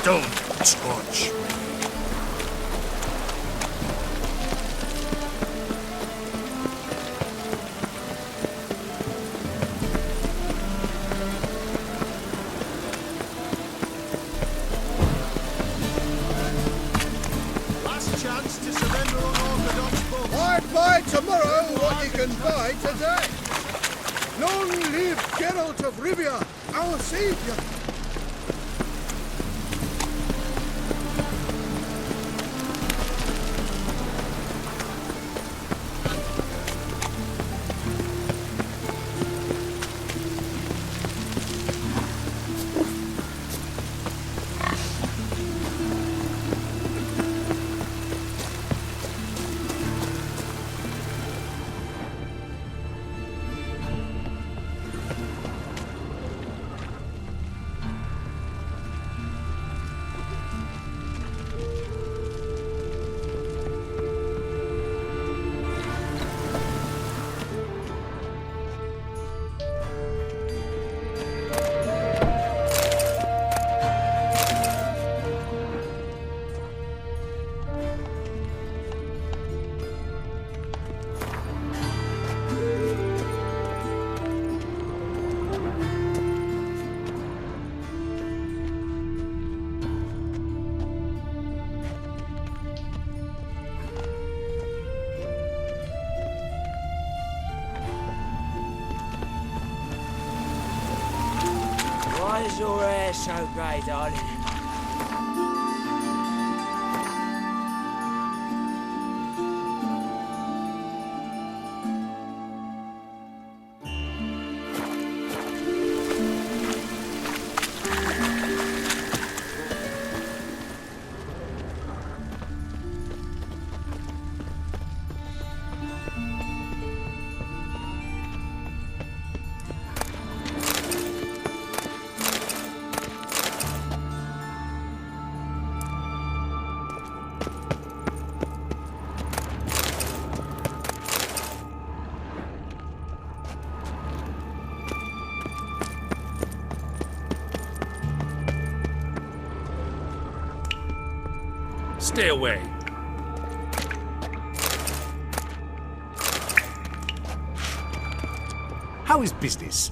Don't touch. Last chance to surrender unorthodox books. Why buy tomorrow what you can buy today? Long live Geralt of Rivia, our savior! Why is your hair so grey, darling? Stay away. How is business?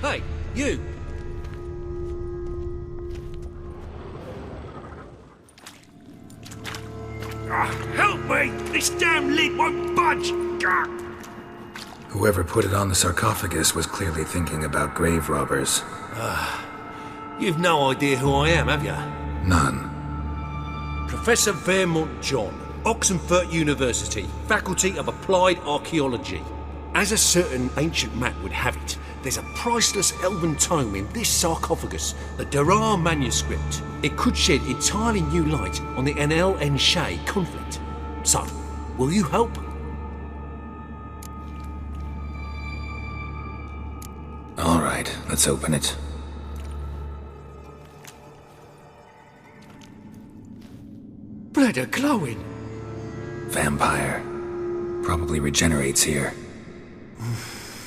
Hey, you! Help me! This damn lid won't budge! Whoever put it on the sarcophagus was clearly thinking about grave robbers. You've no idea who I am, have you? None. Professor Vermont John, Oxenford University, Faculty of Applied Archaeology. As a certain ancient map would have it, there's a priceless elven tome in this sarcophagus, the Durar manuscript. It could shed entirely new light on the Enel and Shay conflict. So, will you help? All right, let's open it. Blood are glowing. Vampire. Probably regenerates here.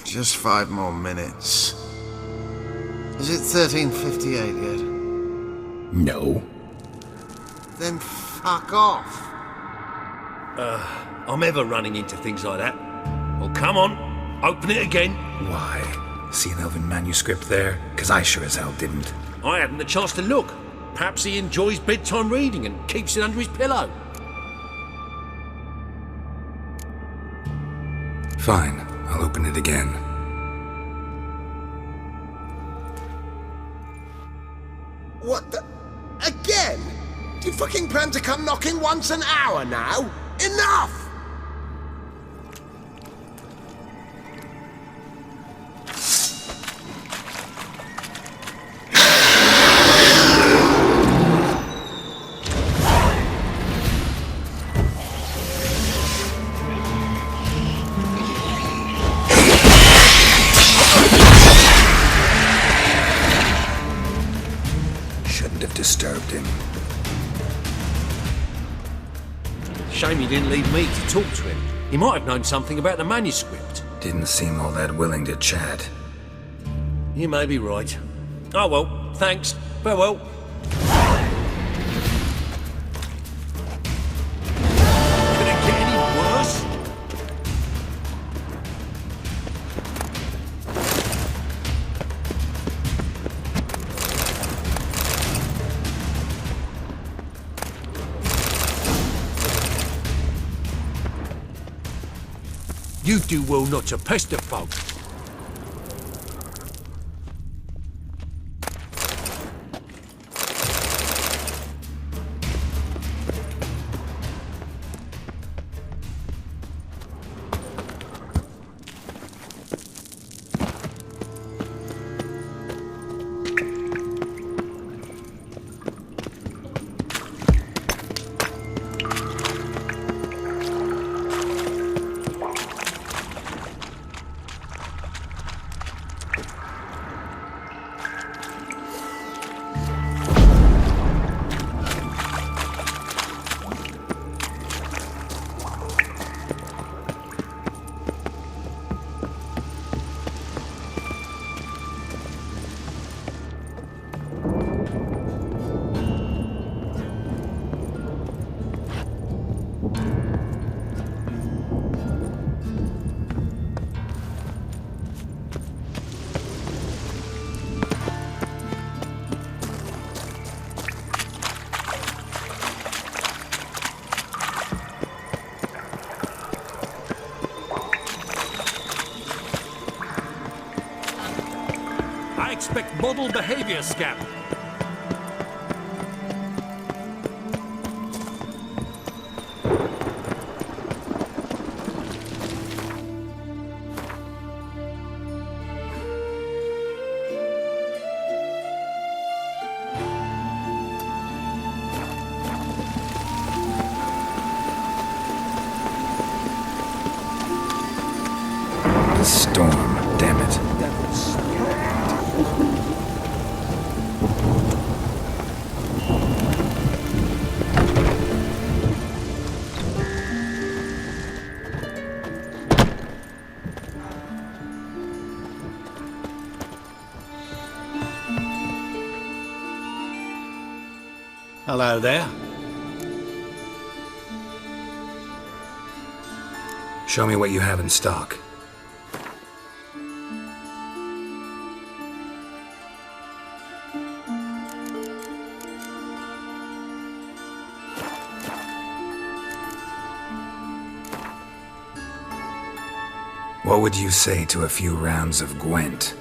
Just 5 more minutes. Is it 1358 yet? No. Then fuck off. I'm ever running into things like that. Well, come on. Open it again. Why? See an elven manuscript there? 'Cause I sure as hell didn't. I hadn't the chance to look. Perhaps he enjoys bedtime reading and keeps it under his pillow. Fine, I'll open it again. What the... Again? Do you fucking plan to come knocking once an hour now? Enough! Shouldn't have disturbed him. Shame he didn't leave me to talk to him. He might have known something about the manuscript. Didn't seem all that willing to chat. You may be right. Oh well, thanks. Farewell. Could it get any worse? You do well not to pester folk. I expect model behavior, Scamp. The storm, damn it. Hello there. Show me what you have in stock. What would you say to a few rounds of Gwent?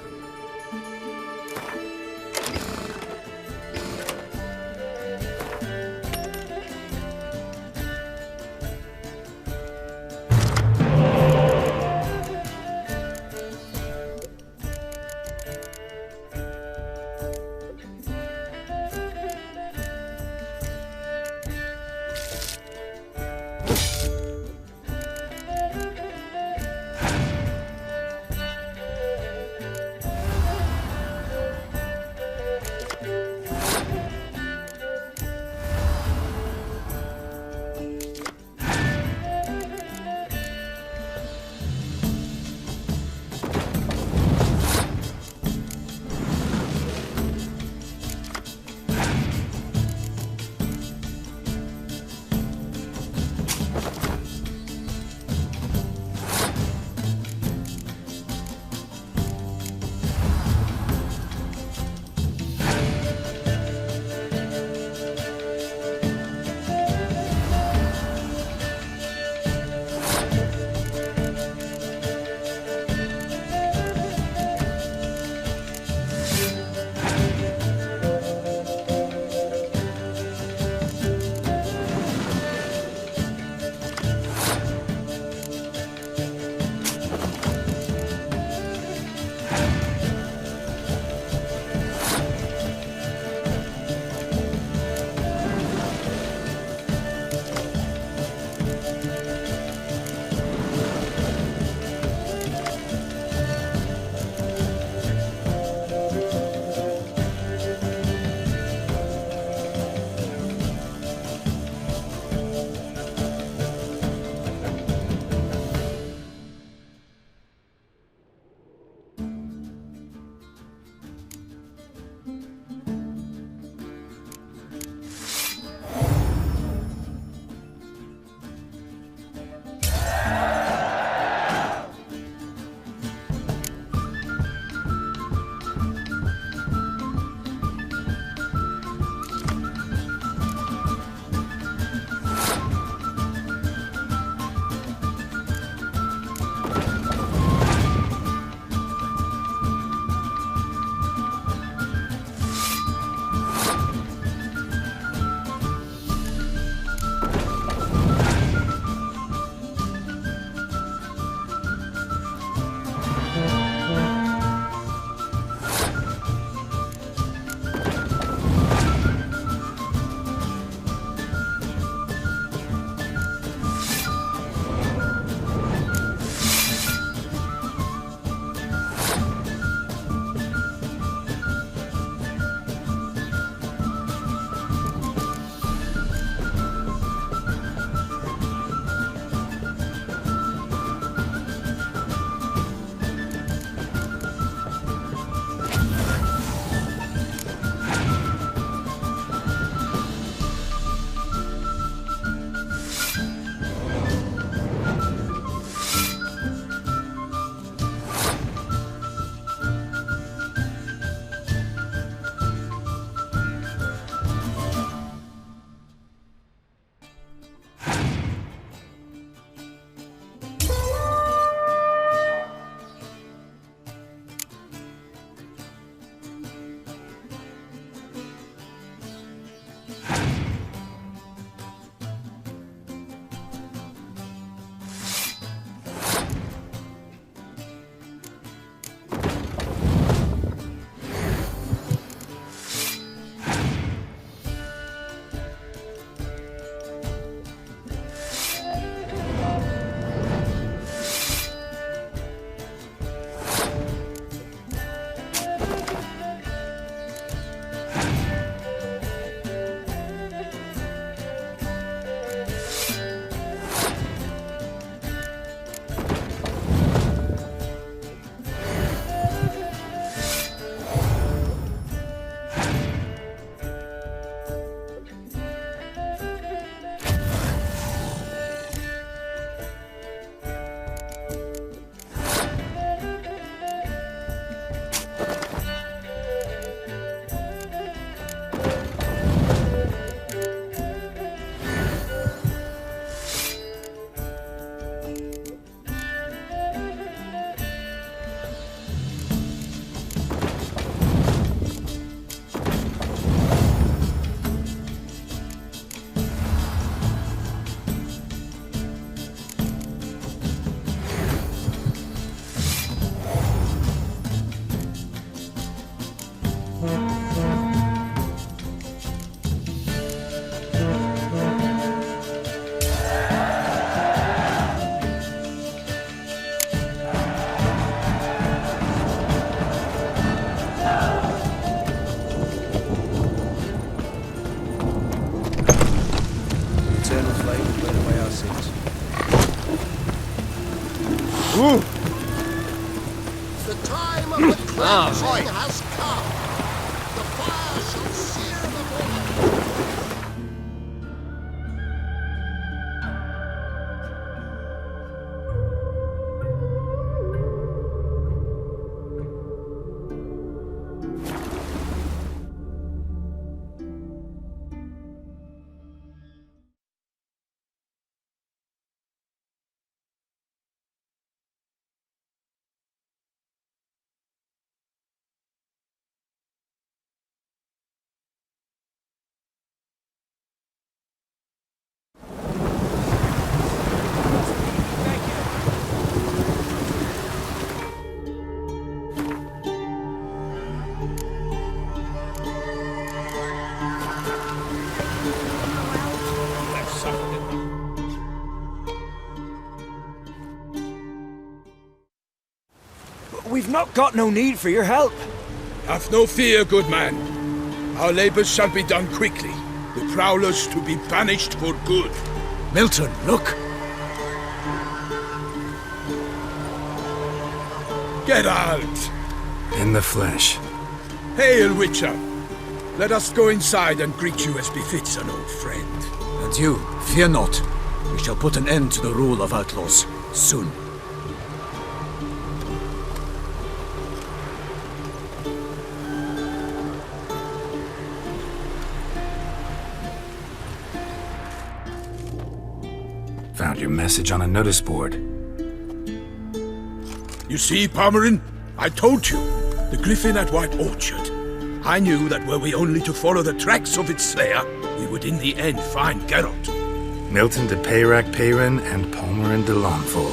The time of the cleansing has come. The fire shall sear the morning. We've not got no need for your help. Have no fear, good man. Our labors shall be done quickly. The prowlers to be banished for good. Milton, look! Get out! In the flesh. Hail, Witcher! Let us go inside and greet you as befits an old friend. And you, fear not. We shall put an end to the rule of outlaws, soon. Found your message on a notice board. You see, Palmerin? I told you. The griffin at White Orchard. I knew that were we only to follow the tracks of its slayer, we would in the end find Geralt. Milton de Peyrac-Peyrin and Palmerin de Lawnfall.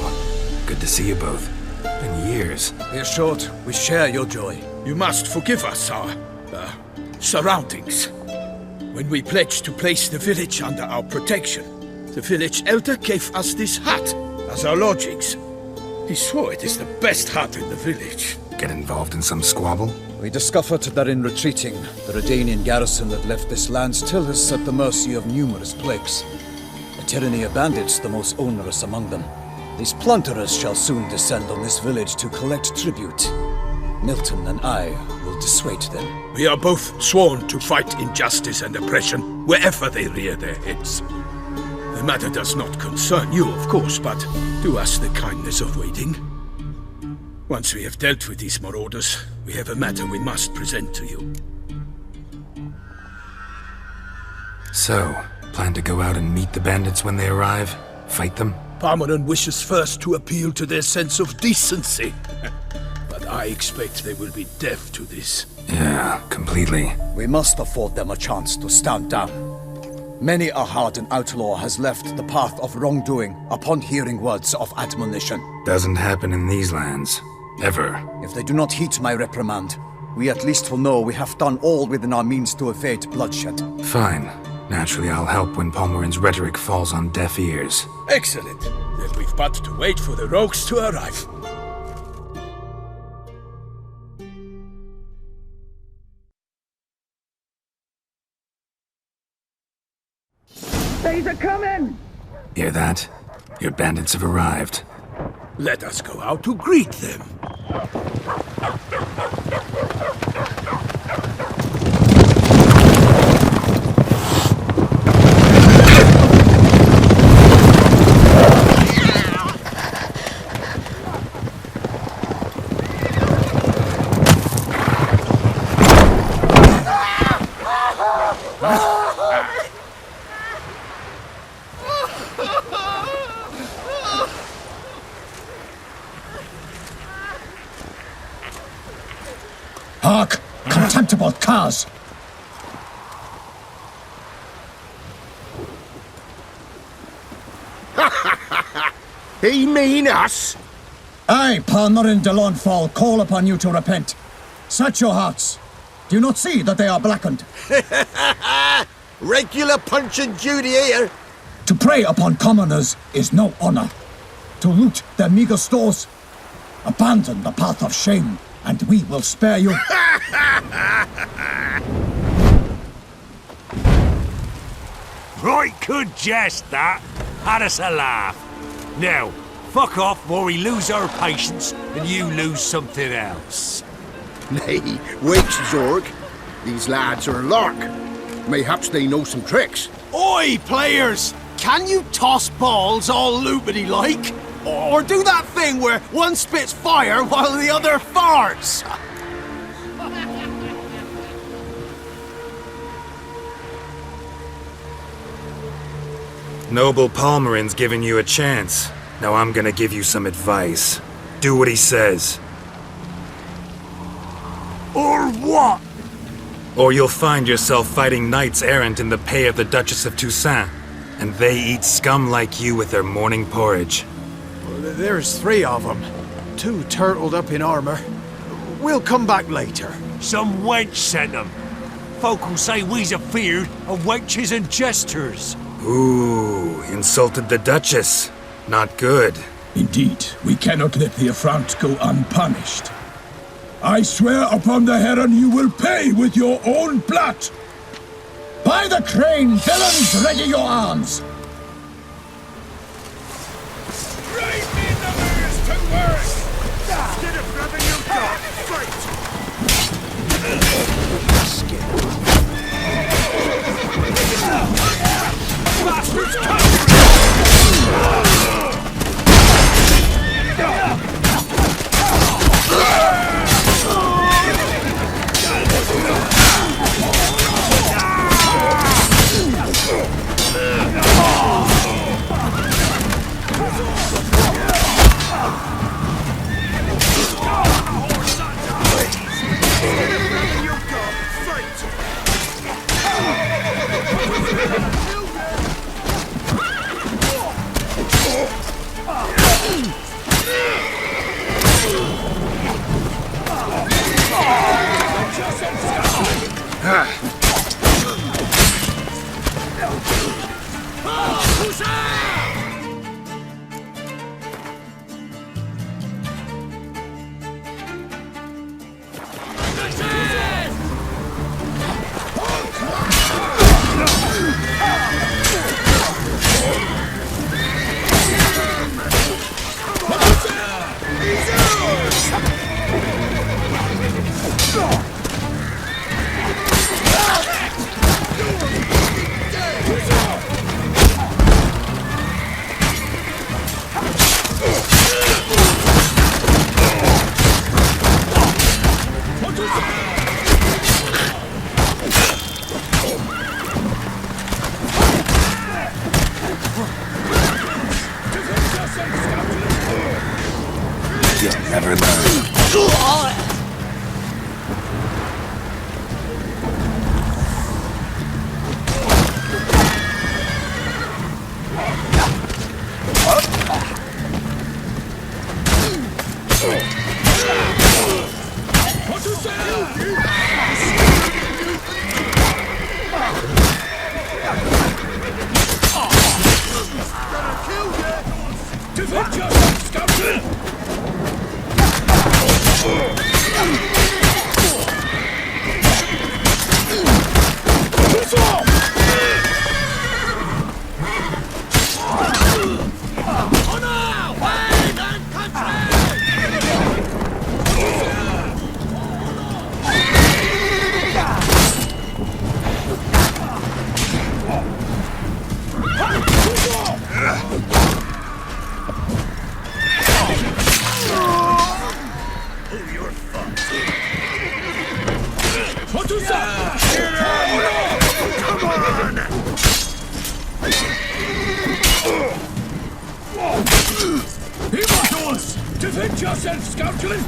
Good to see you both. Been years. Be assured, we share your joy. You must forgive us our, surroundings. When we pledged to place the village under our protection, the village elder gave us this hut as our lodgings. He swore it is the best hut in the village. Get involved in some squabble? We discovered that in retreating, the Redanian garrison that left this land still is at the mercy of numerous plagues. A tyranny of bandits, the most onerous among them. These plunderers shall soon descend on this village to collect tribute. Milton and I will dissuade them. We are both sworn to fight injustice and oppression wherever they rear their heads. The matter does not concern you, of course, but do us the kindness of waiting. Once we have dealt with these marauders, we have a matter we must present to you. So, plan to go out and meet the bandits when they arrive? Fight them? Palmerin wishes first to appeal to their sense of decency. But I expect they will be deaf to this. Yeah, completely. We must afford them a chance to stand down. Many a hardened outlaw has left the path of wrongdoing upon hearing words of admonition. Doesn't happen in these lands. Ever. If they do not heed my reprimand, we at least will know we have done all within our means to evade bloodshed. Fine. Naturally, I'll help when Palmerin's rhetoric falls on deaf ears. Excellent. Then we've but to wait for the rogues to arrive. They's a-coming! Hear that? Your bandits have arrived. Let us go out to greet them. Hark! Contemptible curs! He mean us? I, Palmerin de Lawnfall, call upon you to repent. Search your hearts. Do you not see that they are blackened? Regular Punch and Judy here. To prey upon commoners is no honor. To loot their meager stores, abandon the path of shame, and we will spare you. Right good jest, that. Had us a laugh. Now, fuck off or we lose our patience and you lose something else. Nay, wait, Zorg. These lads are a lark. Mayhaps they know some tricks. Oi, players! Can you toss balls all loopity-like? Or do that thing where one spits fire while the other farts? Noble Palmerin's giving you a chance. Now I'm gonna give you some advice. Do what he says. Or what? Or you'll find yourself fighting knights errant in the pay of the Duchess of Toussaint. And they eat scum like you with their morning porridge. There's 3 of them. 2 turtled up in armor. We'll come back later. Some wench sent them. Folk will say we's afeard of wenches and jesters. Ooh, insulted the Duchess. Not good. Indeed, we cannot let the affront go unpunished. I swear upon the Heron you will pay with your own blood! By the crane, villains, ready your arms! Right in the mirrors to work! Instead of grabbing your dog, fight! Bastards come! Defend yourself, scoundrel!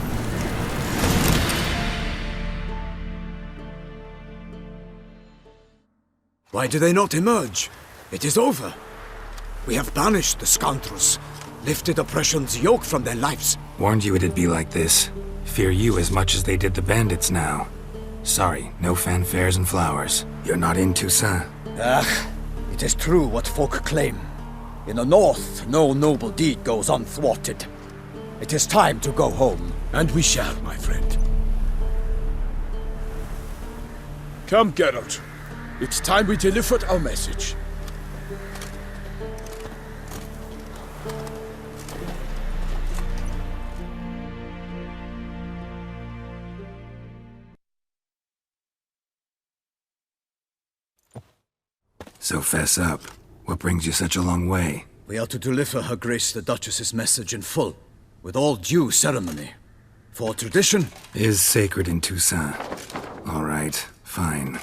Why do they not emerge? It is over. We have banished the scoundrels, lifted oppression's yoke from their lives. Warned you it'd be like this. Fear you as much as they did the bandits now. Sorry, no fanfares and flowers. You're not in Toussaint. It is true what folk claim. In the north, no noble deed goes unthwarted. It is time to go home. And we shall, my friend. Come, Geralt. It's time we delivered our message. So fess up. What brings you such a long way? We are to deliver Her Grace the Duchess's message in full, with all due ceremony. For tradition is sacred in Toussaint. All right, fine.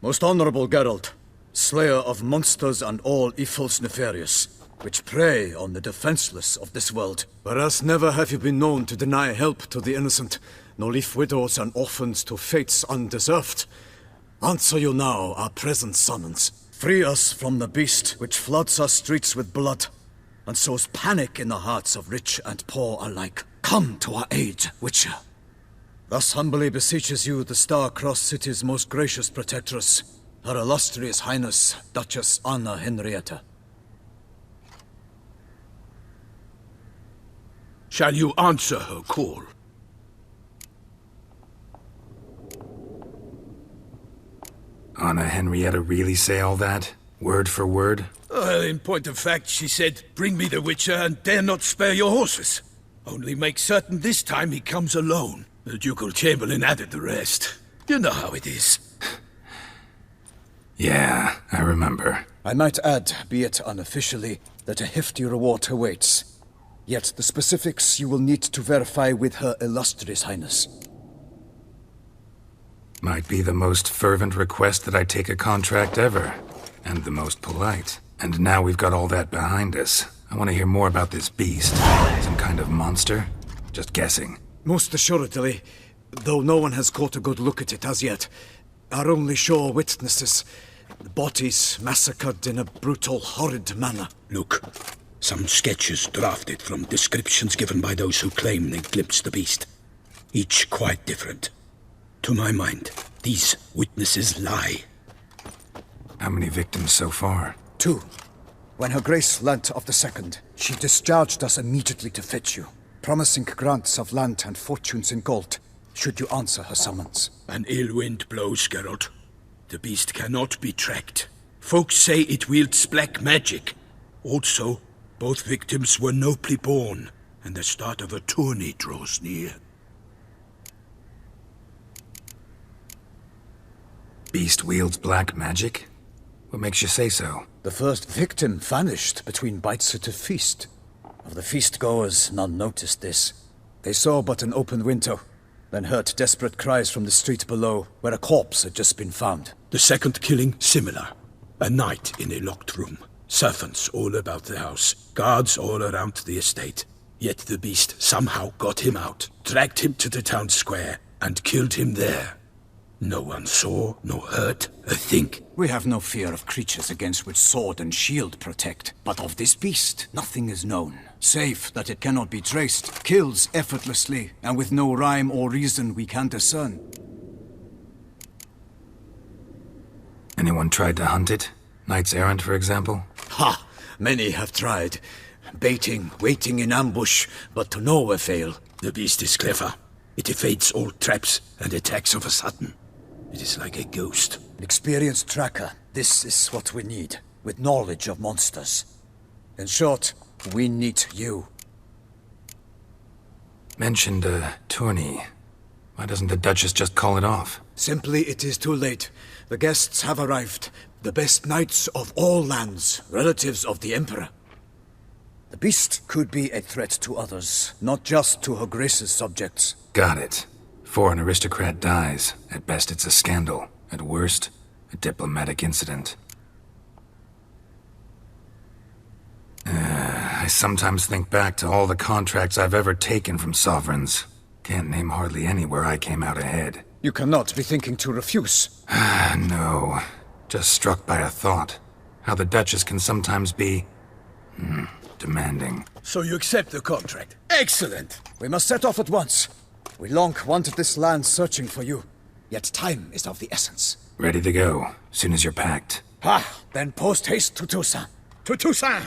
Most honorable Geralt, slayer of monsters and all evils nefarious, which prey on the defenseless of this world. Whereas never have you been known to deny help to the innocent, nor leave widows and orphans to fates undeserved. Answer you now our present summons. Free us from the beast which floods our streets with blood, and sows panic in the hearts of rich and poor alike. Come to our aid, Witcher. Thus humbly beseeches you the Star-Crossed City's most gracious protectress, Her Illustrious Highness, Duchess Anna Henrietta. Shall you answer her call? Anna Henrietta really say all that? Word for word? In point of fact, she said, "Bring me the Witcher and dare not spare your horses. Only make certain this time he comes alone." The Ducal Chamberlain added the rest. You know how it is. Yeah, I remember. I might add, be it unofficially, that a hefty reward awaits. Yet the specifics you will need to verify with Her Illustrious Highness. Might be the most fervent request that I take a contract ever. And the most polite. And now we've got all that behind us. I want to hear more about this beast. Some kind of monster? Just guessing. Most assuredly, though no one has caught a good look at it as yet. Our only sure witnesses. Bodies massacred in a brutal, horrid manner. Look, some sketches drafted from descriptions given by those who claim they glimpsed the beast. Each quite different. To my mind, these witnesses lie. How many victims so far? 2. When Her Grace learnt of the second, she discharged us immediately to fetch you, promising grants of land and fortunes in gold, should you answer her summons. An ill wind blows, Geralt. The beast cannot be tracked. Folks say it wields black magic. Also, both victims were nobly born, and the start of a tourney draws near. Beast wields black magic? What makes you say so? The first victim vanished between bites at a feast. Of the feast-goers, none noticed this. They saw but an open window, then heard desperate cries from the street below, where a corpse had just been found. The second killing, similar. A night in a locked room. Servants all about the house. Guards all around the estate. Yet the beast somehow got him out, dragged him to the town square, and killed him there. No one saw, nor heard a thing. We have no fear of creatures against which sword and shield protect. But of this beast, nothing is known. Save that it cannot be traced, kills effortlessly, and with no rhyme or reason we can discern. Anyone tried to hunt it? Knights errant, for example? Ha! Many have tried. Baiting, waiting in ambush, but to no avail. The beast is clever. It evades all traps and attacks of a sudden. It is like a ghost. An experienced tracker. This is what we need, with knowledge of monsters. In short, we need you. Mentioned a tourney. Why doesn't the Duchess just call it off? Simply, it is too late. The guests have arrived. The best knights of all lands, relatives of the Emperor. The beast could be a threat to others, not just to Her Grace's subjects. Got it. Before an aristocrat dies, at best it's a scandal. At worst, a diplomatic incident. I sometimes think back to all the contracts I've ever taken from sovereigns. Can't name hardly any where I came out ahead. You cannot be thinking to refuse. No. Just struck by a thought. How the Duchess can sometimes be... demanding. So you accept the contract? Excellent! We must set off at once. We long wanted this land searching for you. Yet time is of the essence. Ready to go, soon as you're packed. Then post haste to Toussaint. To Toussaint!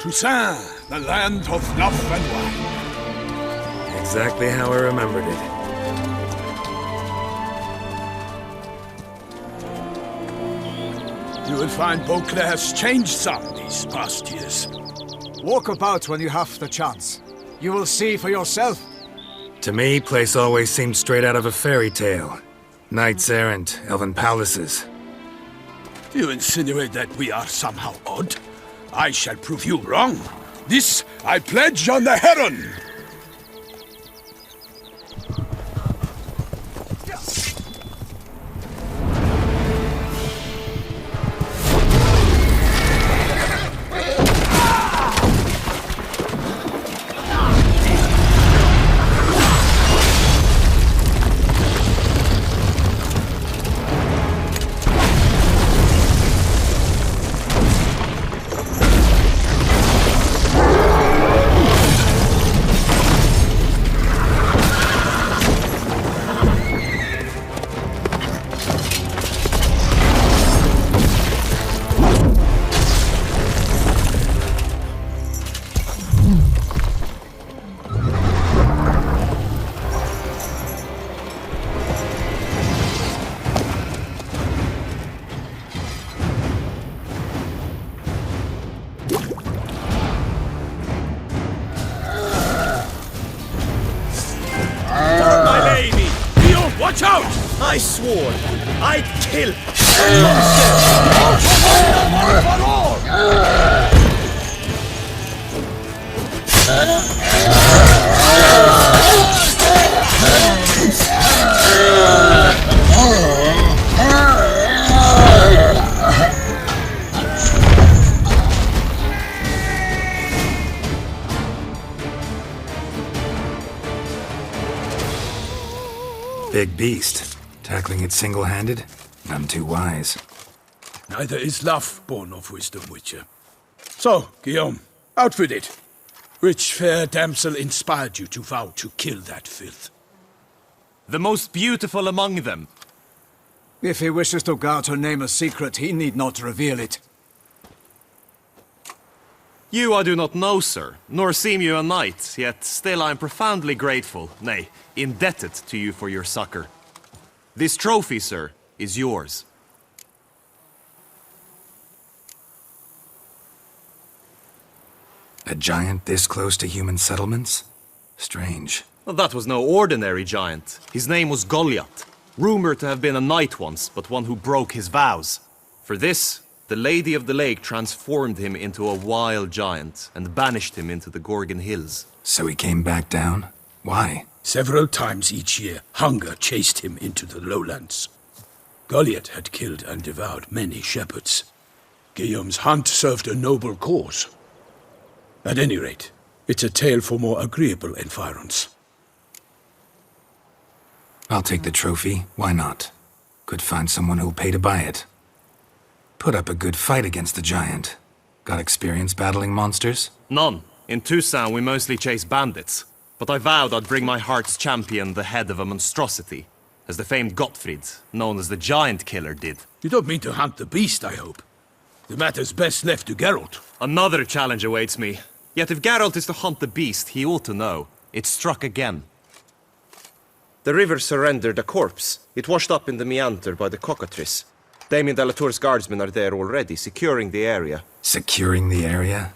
Toussaint, the land of love and wine. Exactly how I remembered it. You will find Beauclair has changed some these past years. Walk about when you have the chance. You will see for yourself. To me, place always seemed straight out of a fairy tale. Knights errant, elven palaces. You insinuate that we are somehow odd? I shall prove you wrong. This I pledge on the Heron! Watch out! I swore I'd kill. Big beast. Tackling it single-handed? None too wise. Neither is love born of wisdom, Witcher. So, Guillaume, out with it. Which fair damsel inspired you to vow to kill that filth? The most beautiful among them. If he wishes to guard her name a secret, he need not reveal it. You I do not know, sir, nor seem you a knight, yet still I am profoundly grateful, nay, indebted to you for your succor. This trophy, sir, is yours. A giant this close to human settlements? Strange. Well, that was no ordinary giant. His name was Goliath, rumored to have been a knight once, but one who broke his vows. For this, the Lady of the Lake transformed him into a wild giant and banished him into the Gorgon Hills. So he came back down? Why? Several times each year, hunger chased him into the lowlands. Goliath had killed and devoured many shepherds. Guillaume's hunt served a noble cause. At any rate, it's a tale for more agreeable environs. I'll take the trophy. Why not? Could find someone who'll pay to buy it. Put up a good fight against the giant. Got experience battling monsters? None. In Toussaint we mostly chase bandits. But I vowed I'd bring my heart's champion the head of a monstrosity, as the famed Gottfried, known as the Giant Killer, did. You don't mean to hunt the beast, I hope. The matter's best left to Geralt. Another challenge awaits me. Yet if Geralt is to hunt the beast, he ought to know. It struck again. The river surrendered a corpse. It washed up in the meander by the cockatrice. Damien de la Tour's guardsmen are there already, securing the area. Securing the area?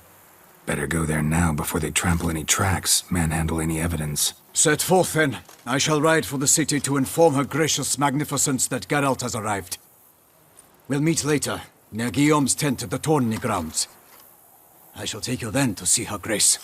Better go there now before they trample any tracks, manhandle any evidence. Set forth, then. I shall ride for the city to inform her gracious magnificence that Geralt has arrived. We'll meet later, near Guillaume's tent at the Tourney grounds. I shall take you then to see her grace.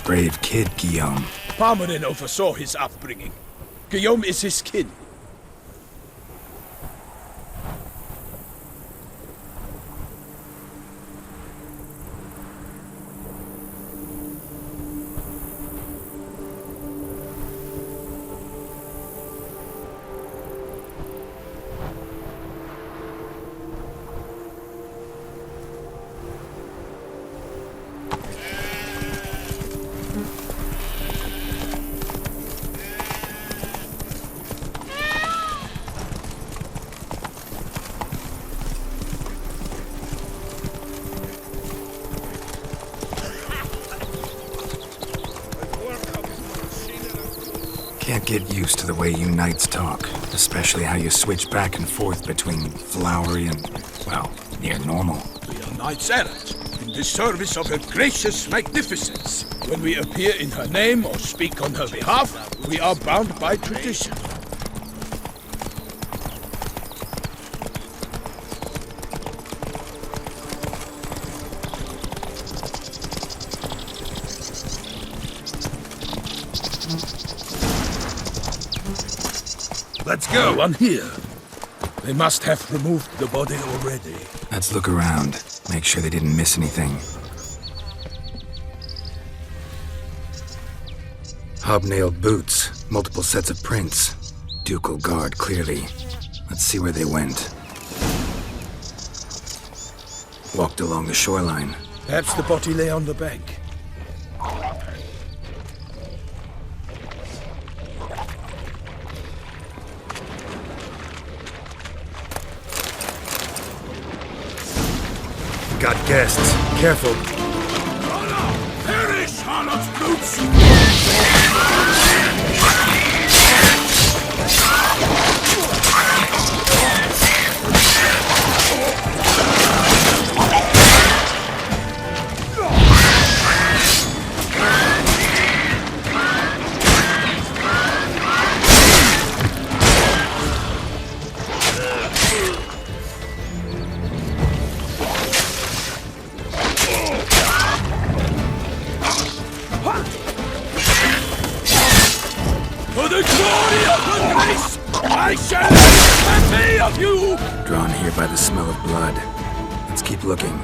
brave kid, Guillaume. Parmanin oversaw his upbringing. Guillaume is his kin. Can't get used to the way you knights talk, especially how you switch back and forth between flowery and, well, near normal. We are knights errant, in the service of her gracious magnificence. When we appear in her name or speak on her behalf, we are bound by tradition. Let's go. No one here. They must have removed the body already. Let's look around. Make sure they didn't miss anything. Hobnailed boots, multiple sets of prints. Ducal guard, clearly. Let's see where they went. Walked along the shoreline. Perhaps the body lay on the bank. Got guests. Careful. Perish, harlot boots! For the glory of her grace, I shall have me of you! Drawn here by the smell of blood. Let's keep looking.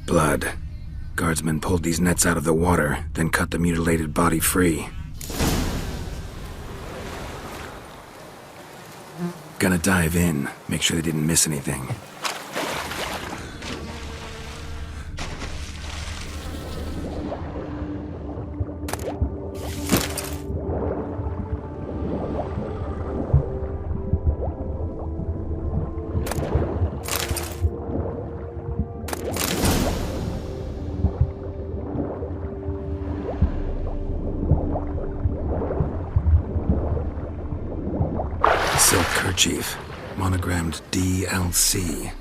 Blood. Guardsmen pulled these nets out of the water, then cut the mutilated body free. Gonna dive in, make sure they didn't miss anything. Silk kerchief, monogrammed DLC.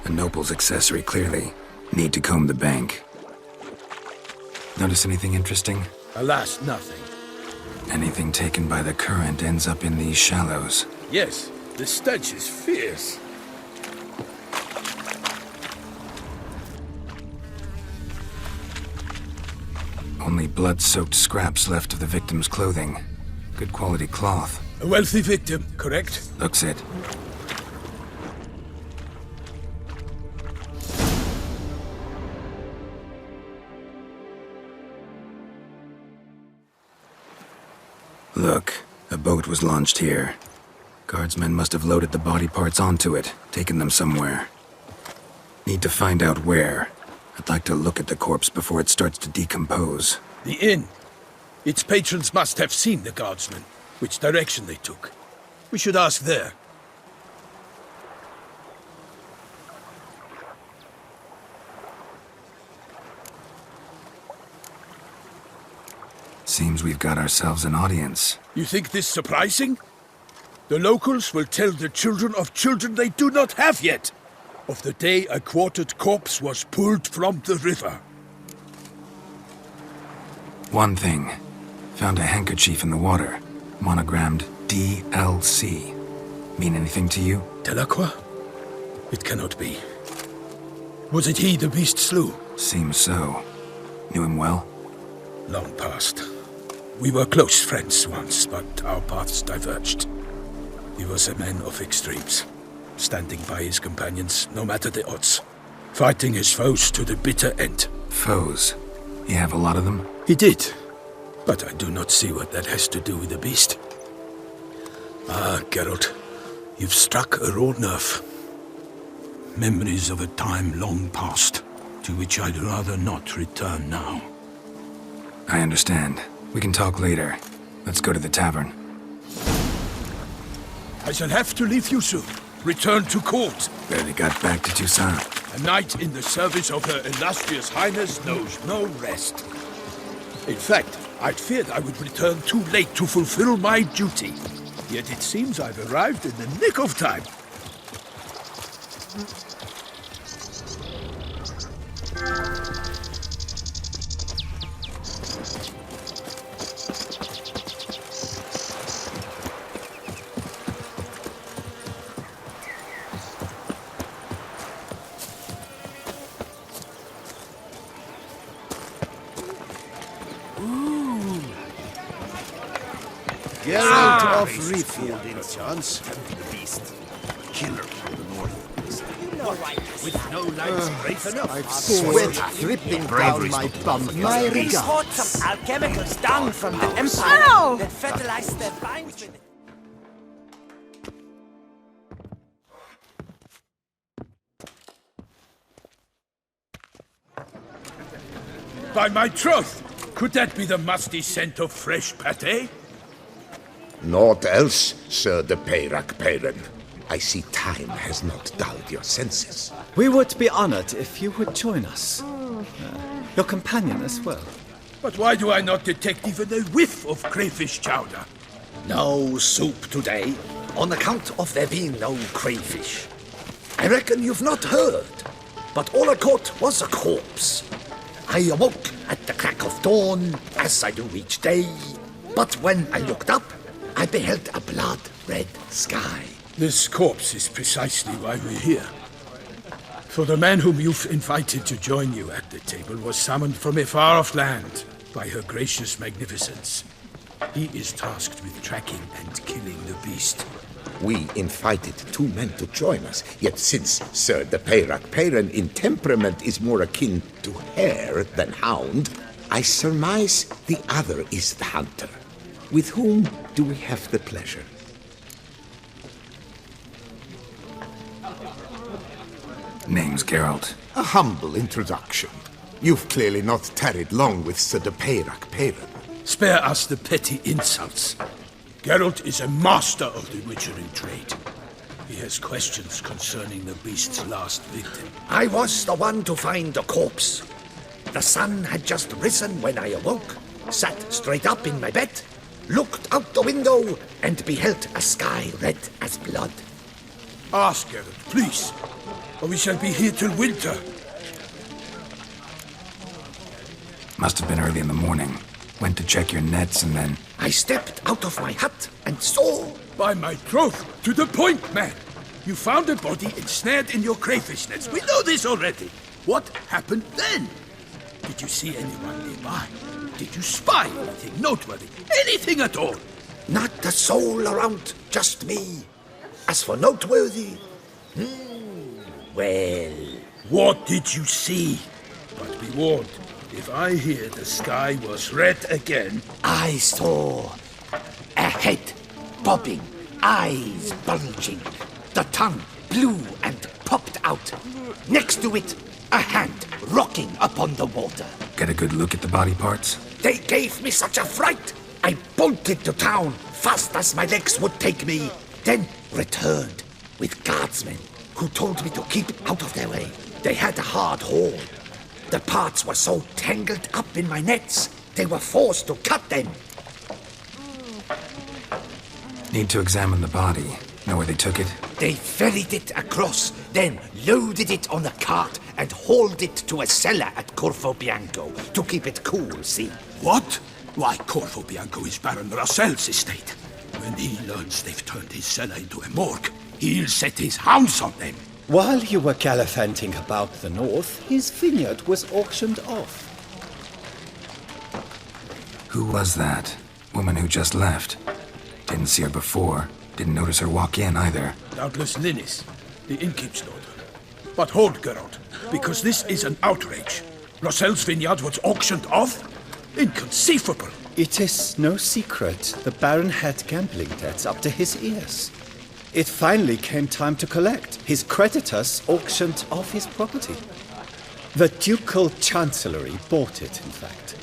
A noble's accessory, clearly. Need to comb the bank. Notice anything interesting? Alas, nothing. Anything taken by the current ends up in these shallows. Yes, the stench is fierce. Only blood-soaked scraps left of the victim's clothing. Good quality cloth. A wealthy victim, correct? Looks it. Look, a boat was launched here. Guardsmen must have loaded the body parts onto it, taken them somewhere. Need to find out where. I'd like to look at the corpse before it starts to decompose. The inn. Its patrons must have seen the guardsmen, which direction they took. We should ask there. Seems we've got ourselves an audience. You think this surprising? The locals will tell the children of children they do not have yet, of the day a quartered corpse was pulled from the river. One thing. Found a handkerchief in the water. Monogrammed DLC. Mean anything to you? Delacroix? It cannot be. Was it he the beast slew? Seems so. Knew him well? Long past. We were close friends once, but our paths diverged. He was a man of extremes, standing by his companions no matter the odds, fighting his foes to the bitter end. Foes? You have a lot of them? He did, but I do not see what that has to do with the beast. Ah, Geralt, you've struck a raw nerve. Memories of a time long past, to which I'd rather not return now. I understand. We can talk later. Let's go to the tavern. I shall have to leave you soon. Return to court. Barely got back to Toussaint. A knight in the service of Her Illustrious Highness knows no rest. In fact, I'd feared I would return too late to fulfill my duty. Yet it seems I've arrived in the nick of time. Geralt of Rivia, perchance. The beast. Killer from the north. With no lights brave enough. I've sweat dripping down my bum. My They regards. sought some alchemicals down from the Empire that fertilized their vines with it. By my troth! Could that be the musty scent of fresh pâté? Naught else, Sir de Peyrac-Peyran. I see time has not dulled your senses. We would be honored if you would join us. Your companion as well. But why do I not detect even a whiff of crayfish chowder? No soup today, on account of there being no crayfish. I reckon you've not heard, but all I caught was a corpse. I awoke at the crack of dawn, as I do each day, but when I looked up, I beheld a blood-red sky. This corpse is precisely why we're here. For the man whom you've invited to join you at the table was summoned from a far-off land by her gracious magnificence. He is tasked with tracking and killing the beast. We invited two men to join us, yet since Sir de Peyrac-Peyran in temperament is more akin to hare than hound, I surmise the other is the hunter. With whom do we have the pleasure? Name's Geralt. A humble introduction. You've clearly not tarried long with Sir de Peyrac-Peyran. Spare us the petty insults. Geralt is a master of the witchery trade. He has questions concerning the beast's last victim. I was the one to find the corpse. The sun had just risen when I awoke, sat straight up in my bed, looked out the window, and beheld a sky red as blood. Ask Geralt, please, or we shall be here till winter. Must have been early in the morning. Went to check your nets and then... I stepped out of my hut and saw... By my troth, to the point, man! You found a body ensnared in your crayfish nets. We know this already. What happened then? Did you see anyone nearby? Did you spy anything noteworthy? Anything at all? Not a soul around, just me. As for noteworthy... well... What did you see? But be warned, if I hear the sky was red again... I saw a head bobbing, eyes bulging, the tongue blue and popped out. Next to it, a hand rocking upon the water. Get a good look at the body parts? They gave me such a fright. I bolted to town fast as my legs would take me, then returned with guardsmen who told me to keep out of their way. They had a hard haul. The parts were so tangled up in my nets, they were forced to cut them. Need to examine the body. Know where they took it? They ferried it across, then loaded it on a cart and hauled it to a cellar at Corvo Bianco to keep it cool, see? What? Why, Corvo Bianco is Baron Russell's estate. When he learns they've turned his cellar into a morgue, he'll set his hounds on them. While you were gallivanting about the north, his vineyard was auctioned off. Who was that? Woman who just left. Didn't see her before. Didn't notice her walk in either. Doubtless Linnis, the innkeep's daughter. But hold, Geralt, because this is an outrage. Russell's vineyard was auctioned off? Inconceivable! It is no secret the Baron had gambling debts up to his ears. It finally came time to collect. His creditors auctioned off his property. The Ducal Chancellery bought it, in fact.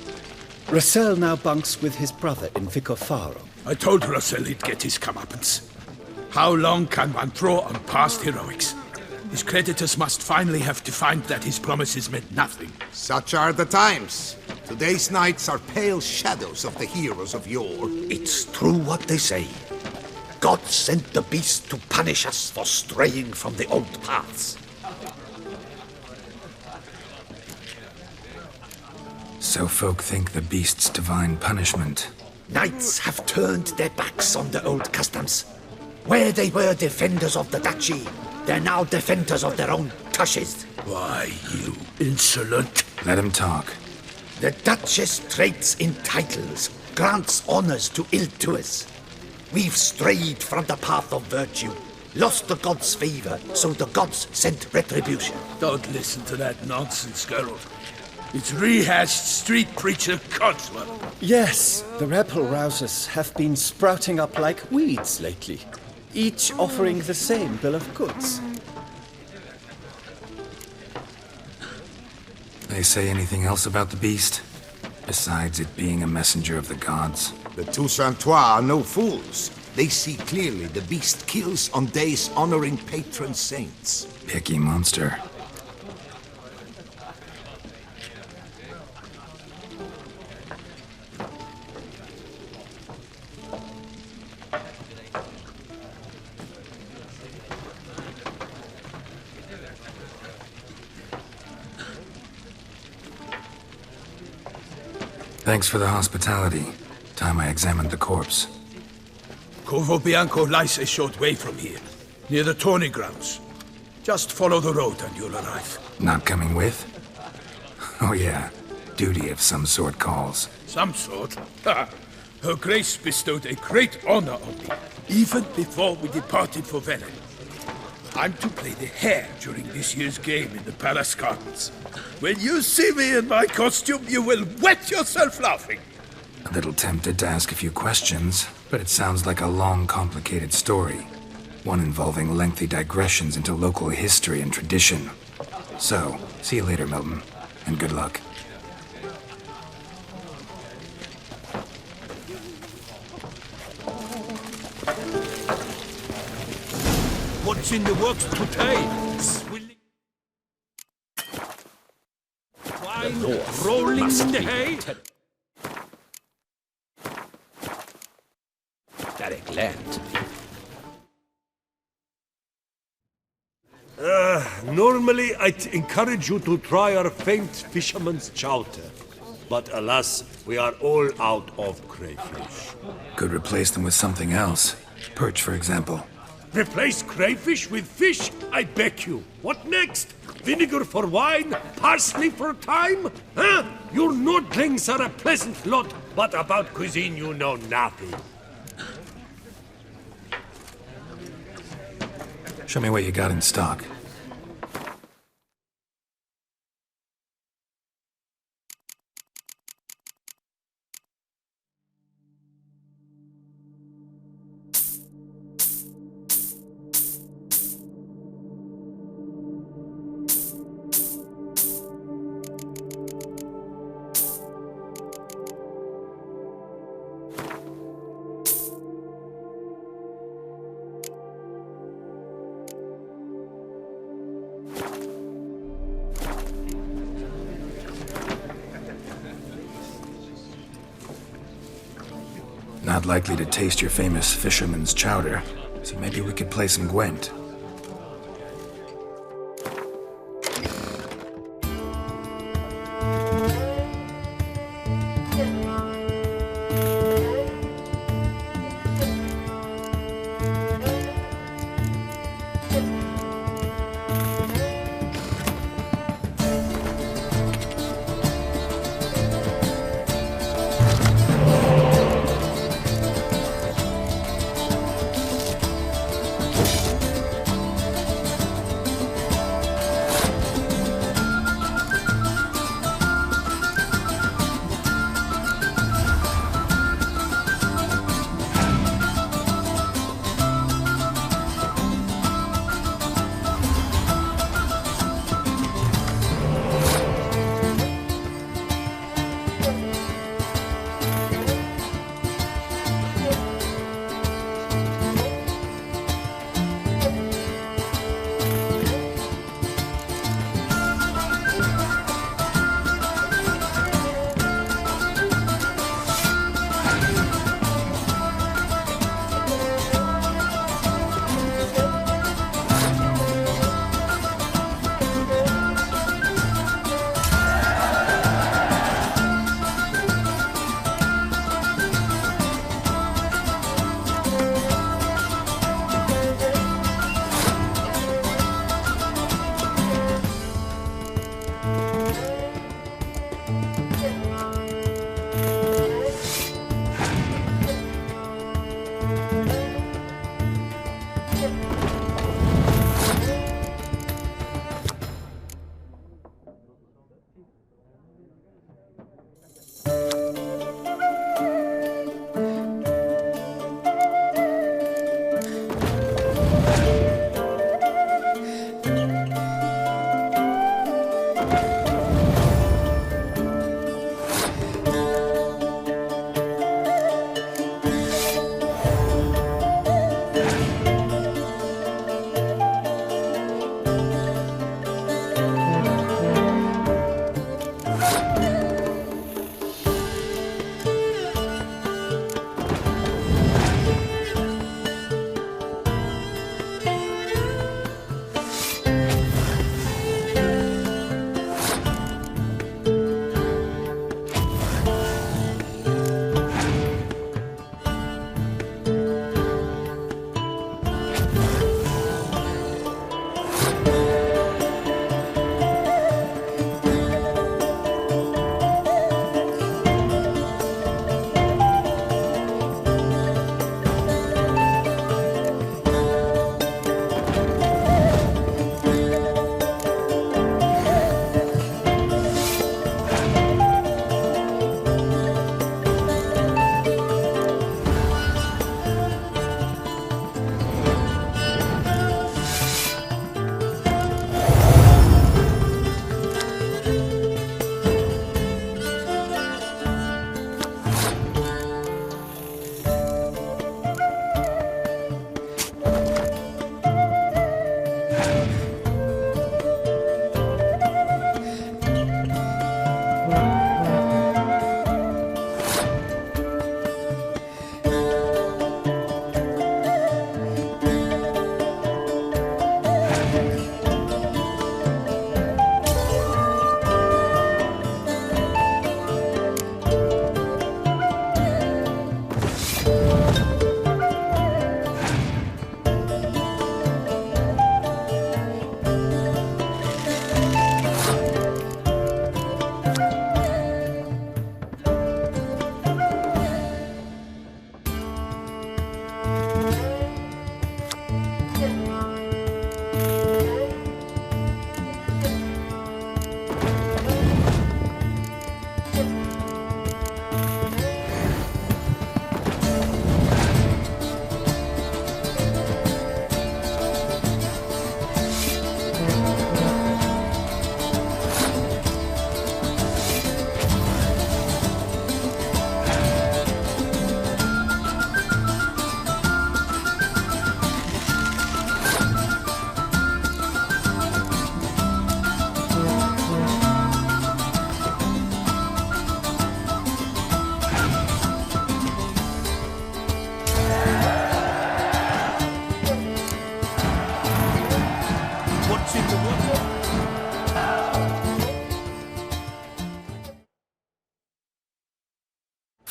Russell now bunks with his brother in Vicofaro. I told Russell he'd get his comeuppance. How long can one draw on past heroics? His creditors must finally have to find that his promises meant nothing. Such are the times. Today's knights are pale shadows of the heroes of yore. It's true what they say. God sent the beast to punish us for straying from the old paths. So folk think the beast's divine punishment. Knights have turned their backs on the old customs. Where they were defenders of the duchy, they're now defenders of their own tushes. Why, you insolent... Let him talk. The Duchess trades in titles, grants honors to ill-doers. We've strayed from the path of virtue, lost the gods' favor, so the gods sent retribution. Don't listen to that nonsense, Geralt. It's rehashed street preacher codswell. Yes, the rebel rousers have been sprouting up like weeds lately, each offering the same bill of goods. They say anything else about the beast? Besides it being a messenger of the gods? The Toussaintois are no fools. They see clearly the beast kills on days honoring patron saints. Picky monster. Thanks for the hospitality. Time I examined the corpse. Corvo Bianco lies a short way from here, near the tourney grounds. Just follow the road and you'll arrive. Not coming with? Oh yeah, duty of some sort calls. Some sort? Ha! Her Grace bestowed a great honor on me, even before we departed for Velen. I'm to play the hare during this year's game in the palace gardens. When you see me in my costume, you will wet yourself laughing. A little tempted to ask a few questions, but it sounds like a long, complicated story. One involving lengthy digressions into local history and tradition. So, see you later, Milton, and good luck. What's in the works today? Wine rolling in the hay? Derek land. Normally I'd encourage you to try our famed fisherman's chowder. But alas, we are all out of crayfish. Could replace them with something else. Perch, for example. Replace crayfish with fish? I beg you. What next? Vinegar for wine? Parsley for thyme? Huh? Your nordlings are a pleasant lot, but about cuisine you know nothing. Show me what you got in stock. Not likely to taste your famous fisherman's chowder, so maybe we could play some Gwent.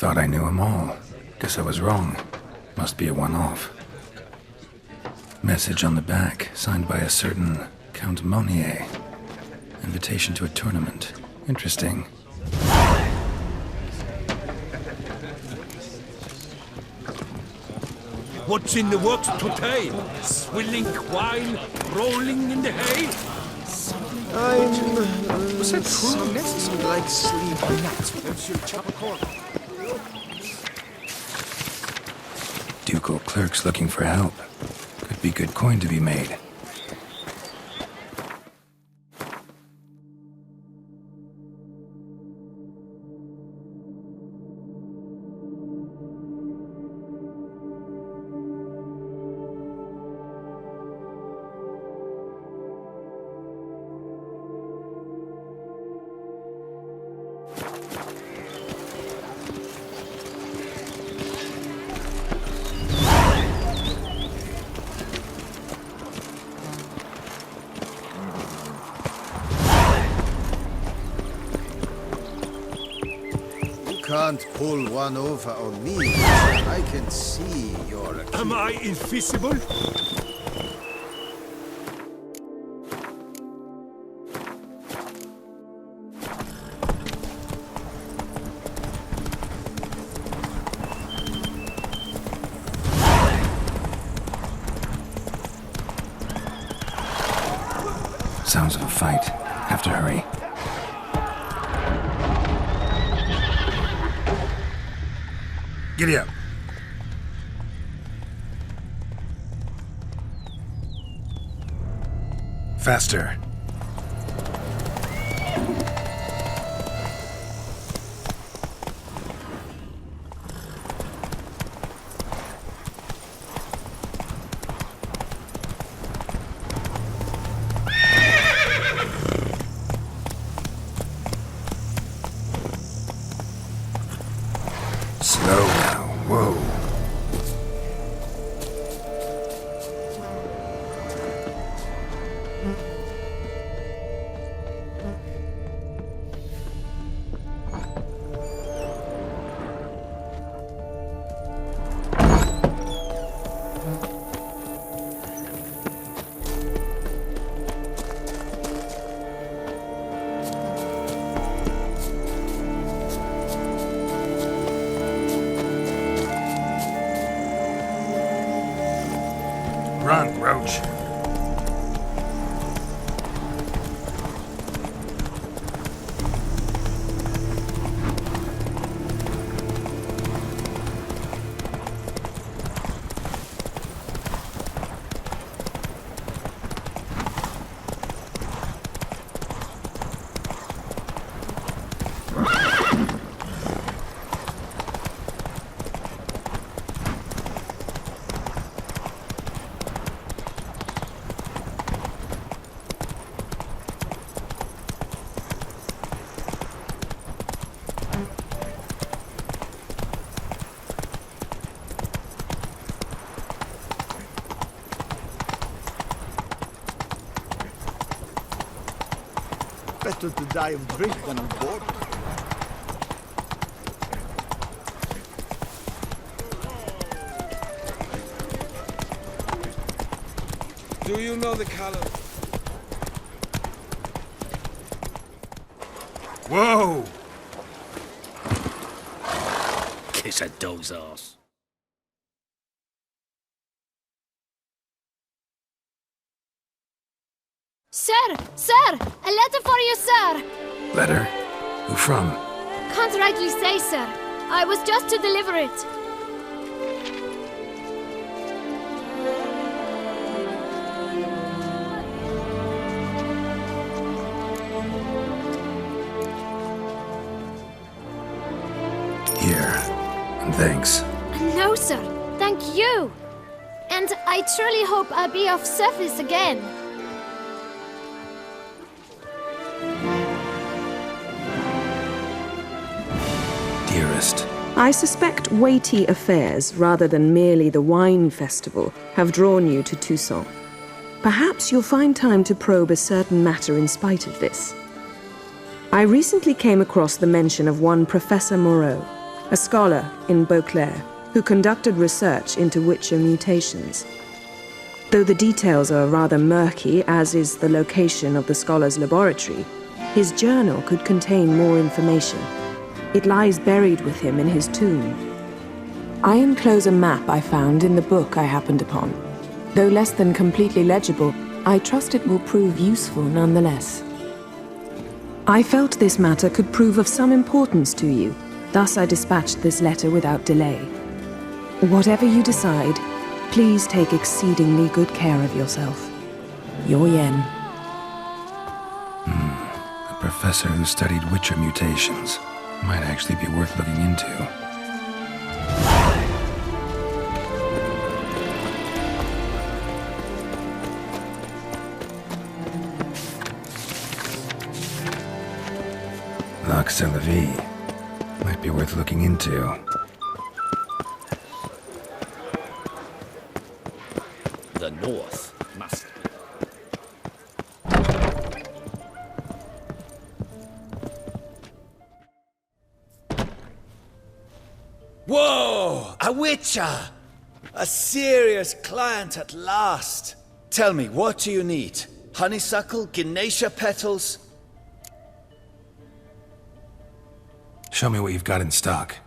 Thought I knew them all. Guess I was wrong. Must be a one-off. Message on the back, signed by a certain Count Monier. Invitation to a tournament. Interesting. What's in the works today? Swilling wine, rolling in the hay? Was it something like sleep? Ducal clerks looking for help. Could be good coin to be made. Can't pull one over on me. I can see you're a kid. Am I invisible? Sounds of a fight. Have to hurry. Giddy up. Faster. Slow now. Whoa. Run, Roach. Better to die of drink than of boredom. Do you know the calendar? Whoa! Kiss a dog's ass. Sir! Sir! A letter for you, sir! Letter? Who from? Can't rightly say, sir. I was just to deliver it. Here. And thanks. No, sir. Thank you. And I truly hope I'll be of service again. Dearest. I suspect weighty affairs, rather than merely the wine festival, have drawn you to Toussaint. Perhaps you'll find time to probe a certain matter in spite of this. I recently came across the mention of one Professor Moreau. a scholar in Beauclair, who conducted research into Witcher mutations. Though the details are rather murky, as is the location of the scholar's laboratory, his journal could contain more information. It lies buried with him in his tomb. I enclose a map I found in the book I happened upon. Though less than completely legible, I trust it will prove useful nonetheless. I felt this matter could prove of some importance to you, thus I dispatched this letter without delay. Whatever you decide, please take exceedingly good care of yourself. Your Yen. A professor who studied Witcher mutations. Might actually be worth looking into. Lac Celavie. Might be worth looking into. The north must be. Whoa! A witcher! A serious client at last. Tell me, what do you need? Honeysuckle? Gymnasia petals? Show me what you've got in stock.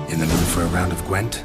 In the mood for a round of Gwent?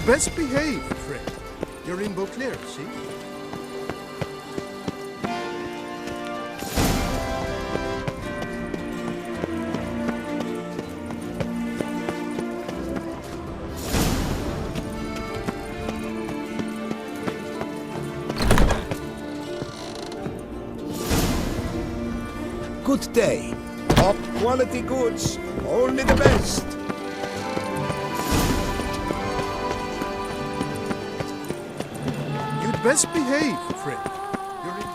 best behave, friend. You're in Beauclair, see? Good day. Top quality goods. Only the best. You'd best behave, friend. You're in...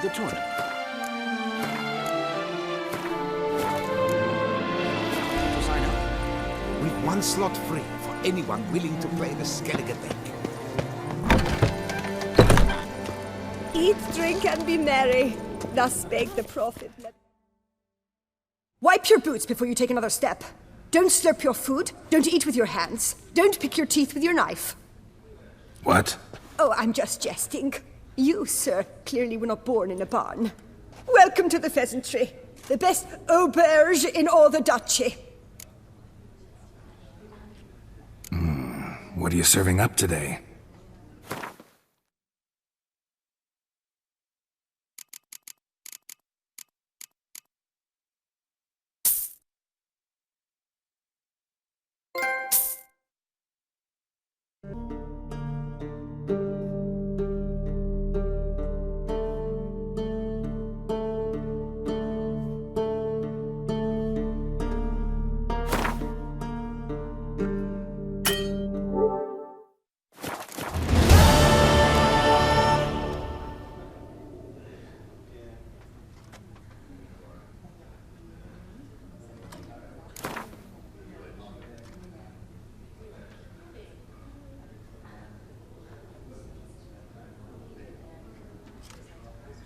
The tournament. To sign up. We've one slot free for anyone willing to play the Skellige deck. Eat, drink, and be merry. Thus spake the prophet. Wipe your boots before you take another step. Don't slurp your food. Don't eat with your hands. Don't pick your teeth with your knife. What? Oh, I'm just jesting. You, sir, clearly were not born in a barn. Welcome to the pheasantry. The best auberge in all the duchy. What are you serving up today?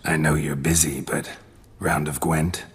I know you're busy, but round of Gwent?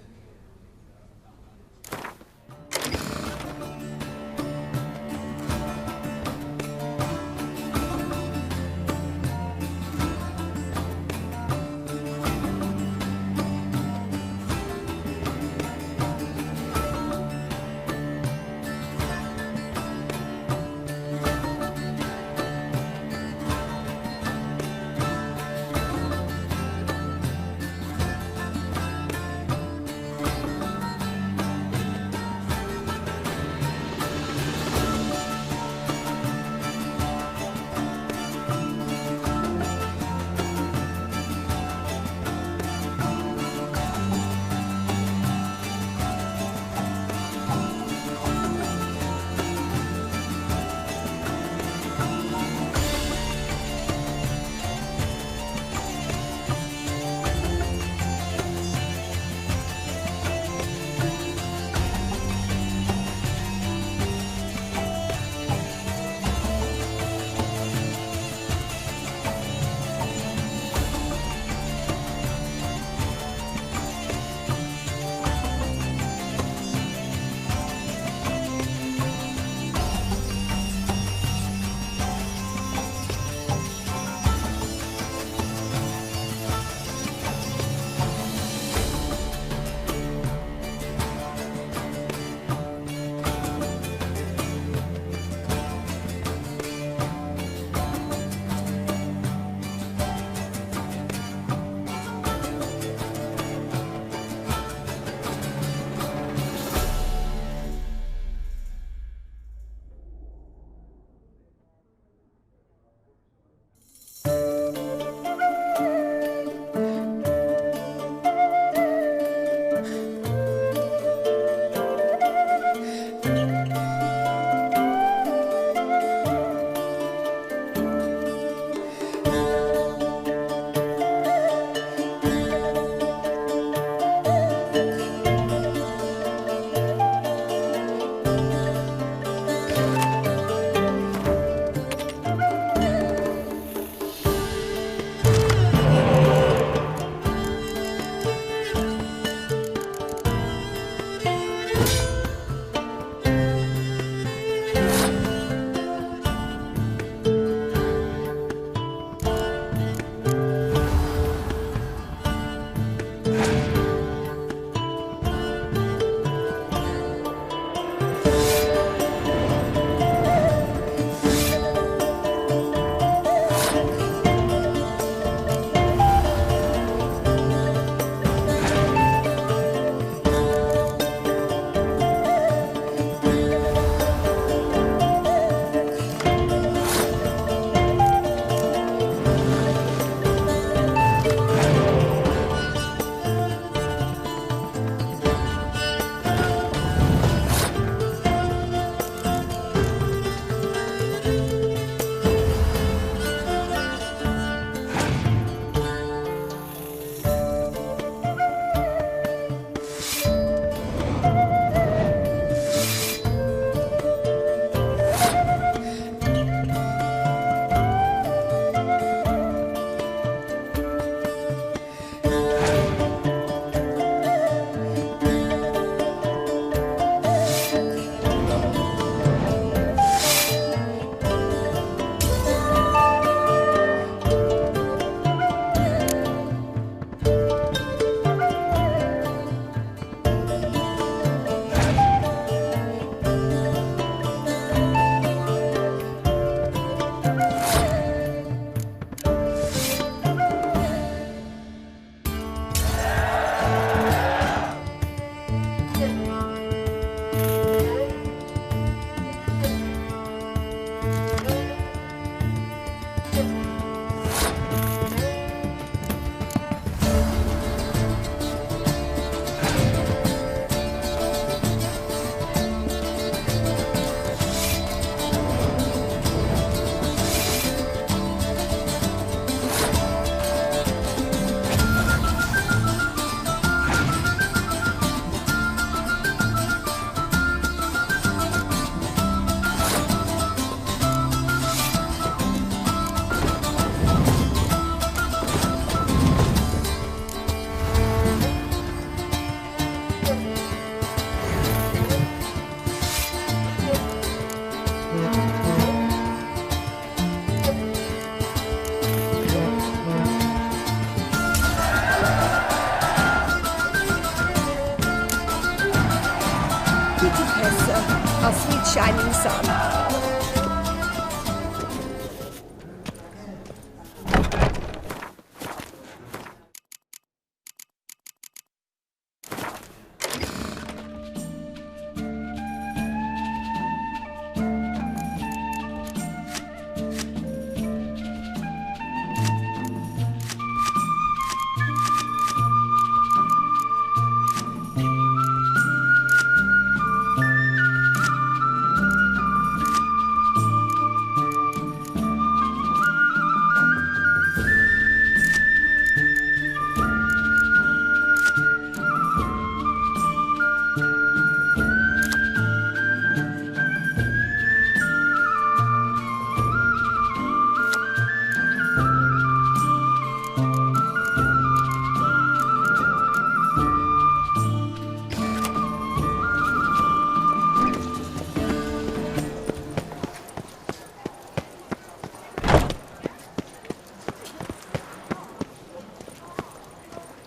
son.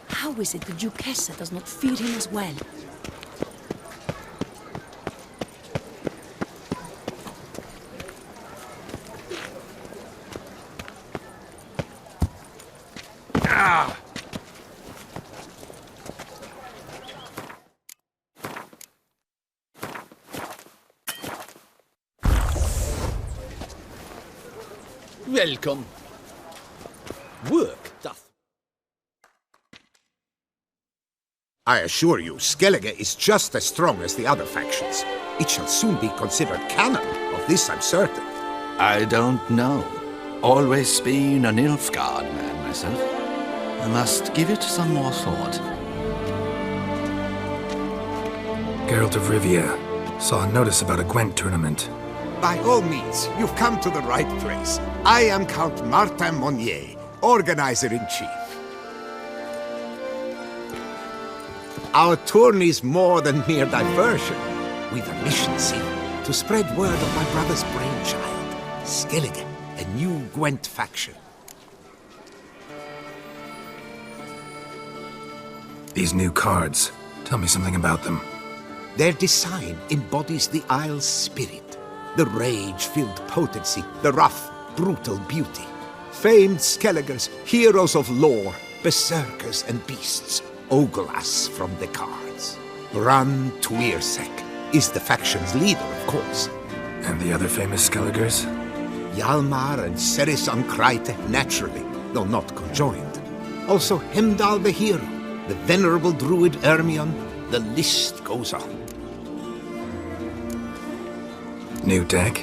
How is it the Duchessa does not feed him as well? Ah! Welcome. Work doth. I assure you, Skellige is just as strong as the other factions. It shall soon be considered canon. Of this I'm certain. I don't know. Always been a Nilfgaard man myself. I must give it some more thought. Geralt of Rivia. Saw a notice about a Gwent tournament. By all means, you've come to the right place. I am Count Martin Monnier, Organizer-in-Chief. Our tourney's more than mere diversion. We've a mission, see, to spread word of my brother's brainchild, Skellige, a new Gwent faction. These new cards. Tell me something about them. Their design embodies the Isle's spirit. The rage-filled potency, the rough, brutal beauty. Famed Skelligers, heroes of lore, berserkers and beasts, ogle us from the cards. Bran Tuirsek is the faction's leader, of course. And the other famous Skelligers? Hjalmar and Serisan Kreite, naturally, though not conjoined. Also Hemdal the hero, the venerable druid Ermion, the list goes on. New deck?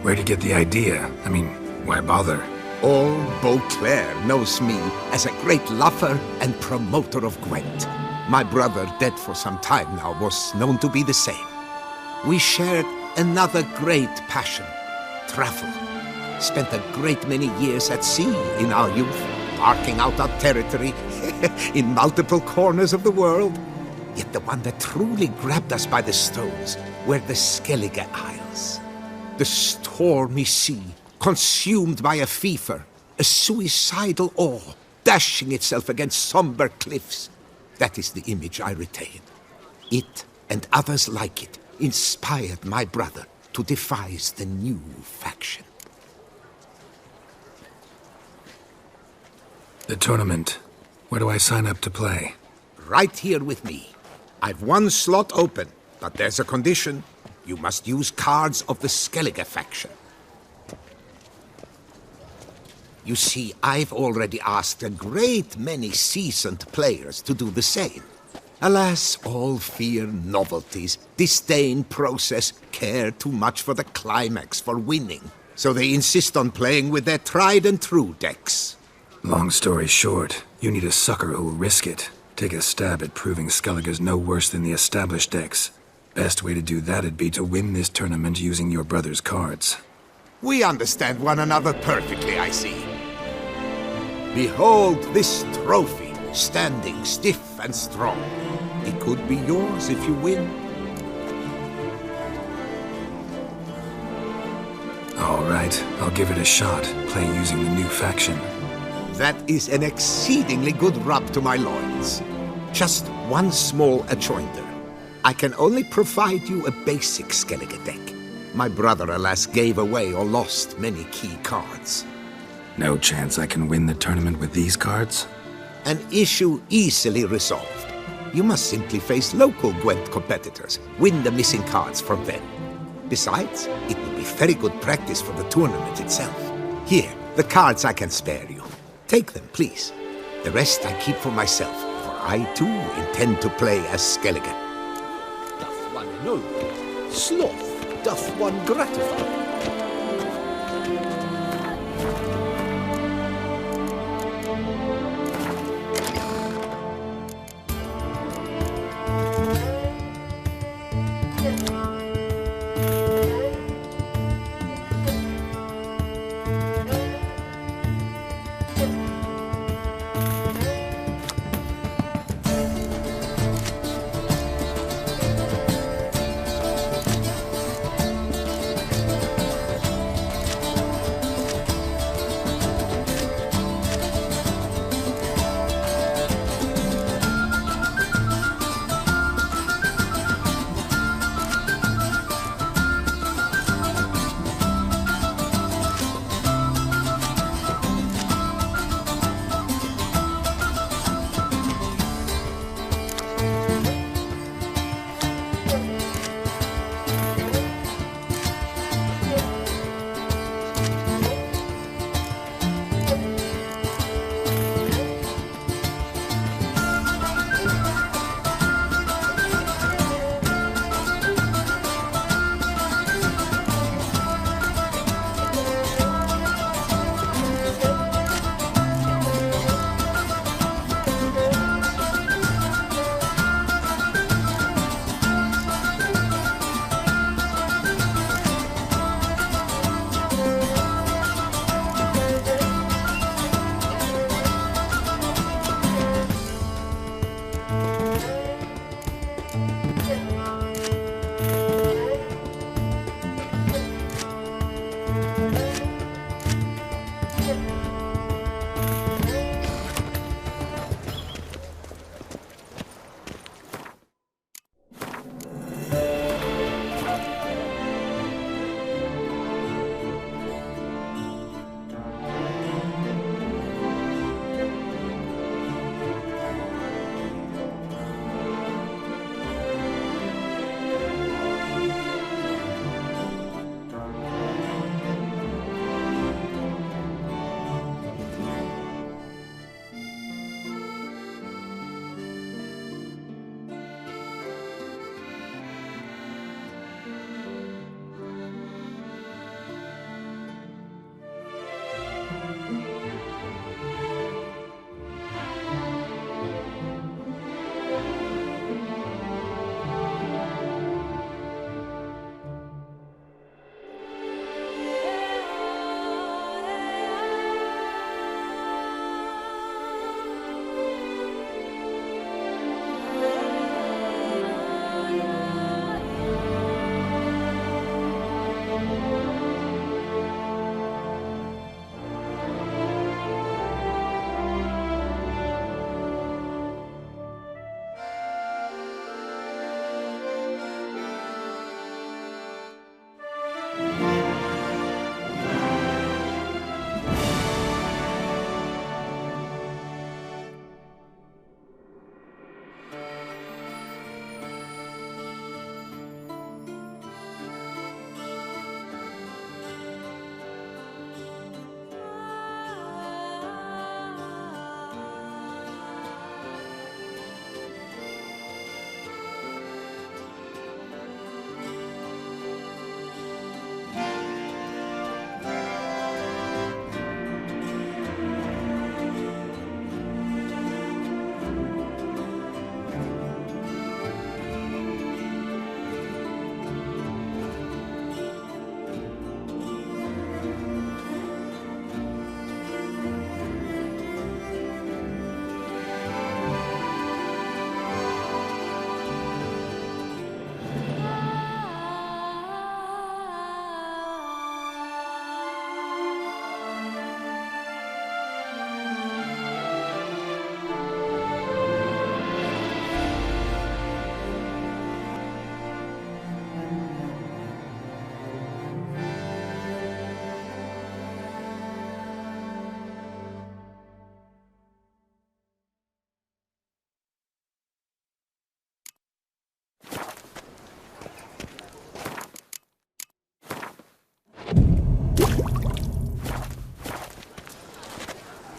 Where'd you get the idea? I mean, why bother? All Beauclair knows me as a great lover and promoter of Gwent. My brother, dead for some time now, was known to be the same. We shared another great passion, travel. Spent a great many years at sea in our youth, marking out our territory in multiple corners of the world. Yet the one that truly grabbed us by the stones were the Skellige Isles. The stormy sea, consumed by a fever, a suicidal awe, dashing itself against somber cliffs. That is the image I retain. It, and others like it, inspired my brother to devise the new faction. The tournament. Where do I sign up to play? Right here with me. I've one slot open, but there's a condition. You must use cards of the Skellige faction. You see, I've already asked a great many seasoned players to do the same. Alas, all fear novelties, disdain process, care too much for the climax, for winning. So they insist on playing with their tried-and-true decks. Long story short, you need a sucker who'll risk it. Take a stab at proving Skellige's no worse than the established decks. Best way to do that'd be to win this tournament using your brother's cards. We understand one another perfectly, I see. Behold this trophy, standing stiff and strong. It could be yours if you win. All right, I'll give it a shot, play using the new faction. That is an exceedingly good rub to my loins. Just one small adjoinder. I can only provide you a basic Skellige deck. My brother, alas, gave away or lost many key cards. No chance I can win the tournament with these cards? An issue easily resolved. You must simply face local Gwent competitors, win the missing cards from them. Besides, it will be very good practice for the tournament itself. Here, the cards I can spare you. Take them, please. The rest I keep for myself, for I too intend to play as Skelligan. Doth one know? Sloth doth one gratify?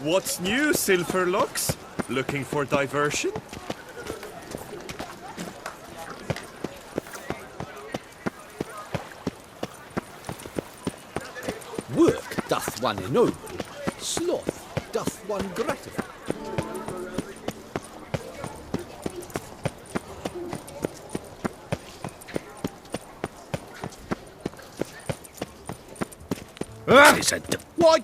What's new, Silverlocks? Looking for diversion? Work doth one ennoble, sloth doth one gratify. What?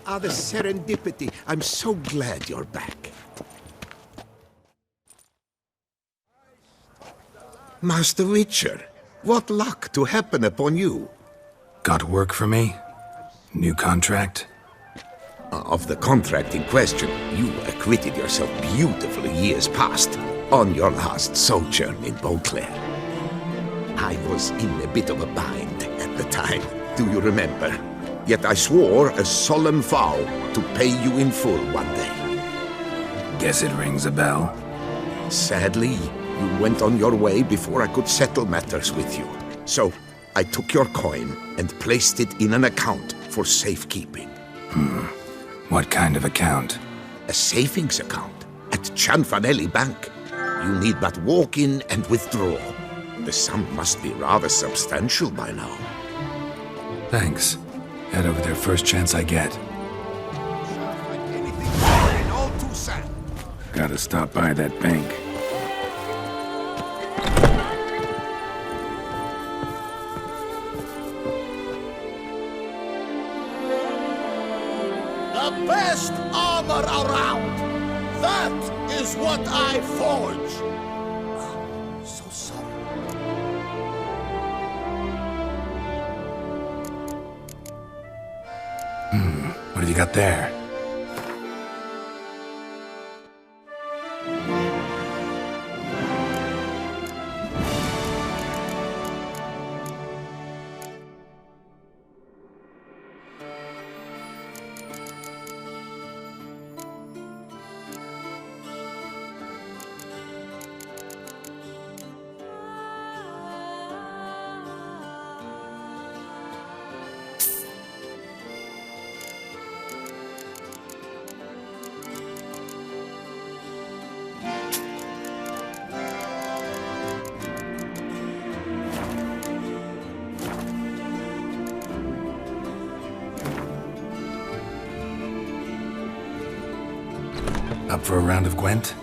Ah, the serendipity. I'm so glad you're back. Master Witcher, what luck to happen upon you. Got work for me? New contract? Of the contract in question, you acquitted yourself beautifully years past on your last sojourn in Beauclair. I was in a bit of a bind at the time, do you remember? Yet I swore a solemn vow to pay you in full one day. Guess it rings a bell. Sadly, you went on your way before I could settle matters with you. So, I took your coin and placed it in an account for safekeeping. What kind of account? A savings account at Cianfanelli Bank. You need but walk in and withdraw. The sum must be rather substantial by now. Thanks. Head over there first chance I get. Gotta stop by that bank. The best armor around! That is what I forge! So sorry. What have you got there? Up for a round of Gwent?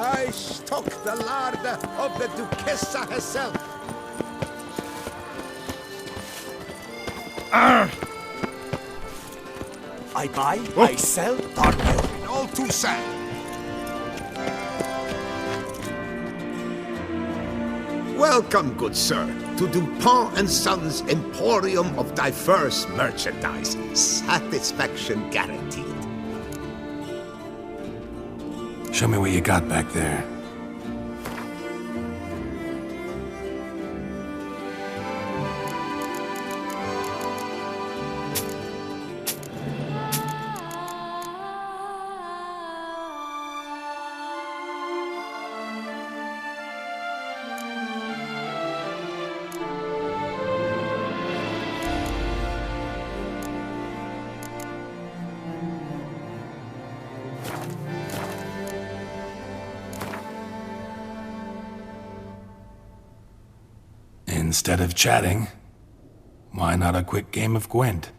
I stock the larder of the Duchessa herself. I buy, I sell, partner. All too sad. Welcome, good sir, to Dupont and Sons Emporium of diverse merchandise. Satisfaction guaranteed. Show me what you got back there. Instead of chatting, why not a quick game of Gwent?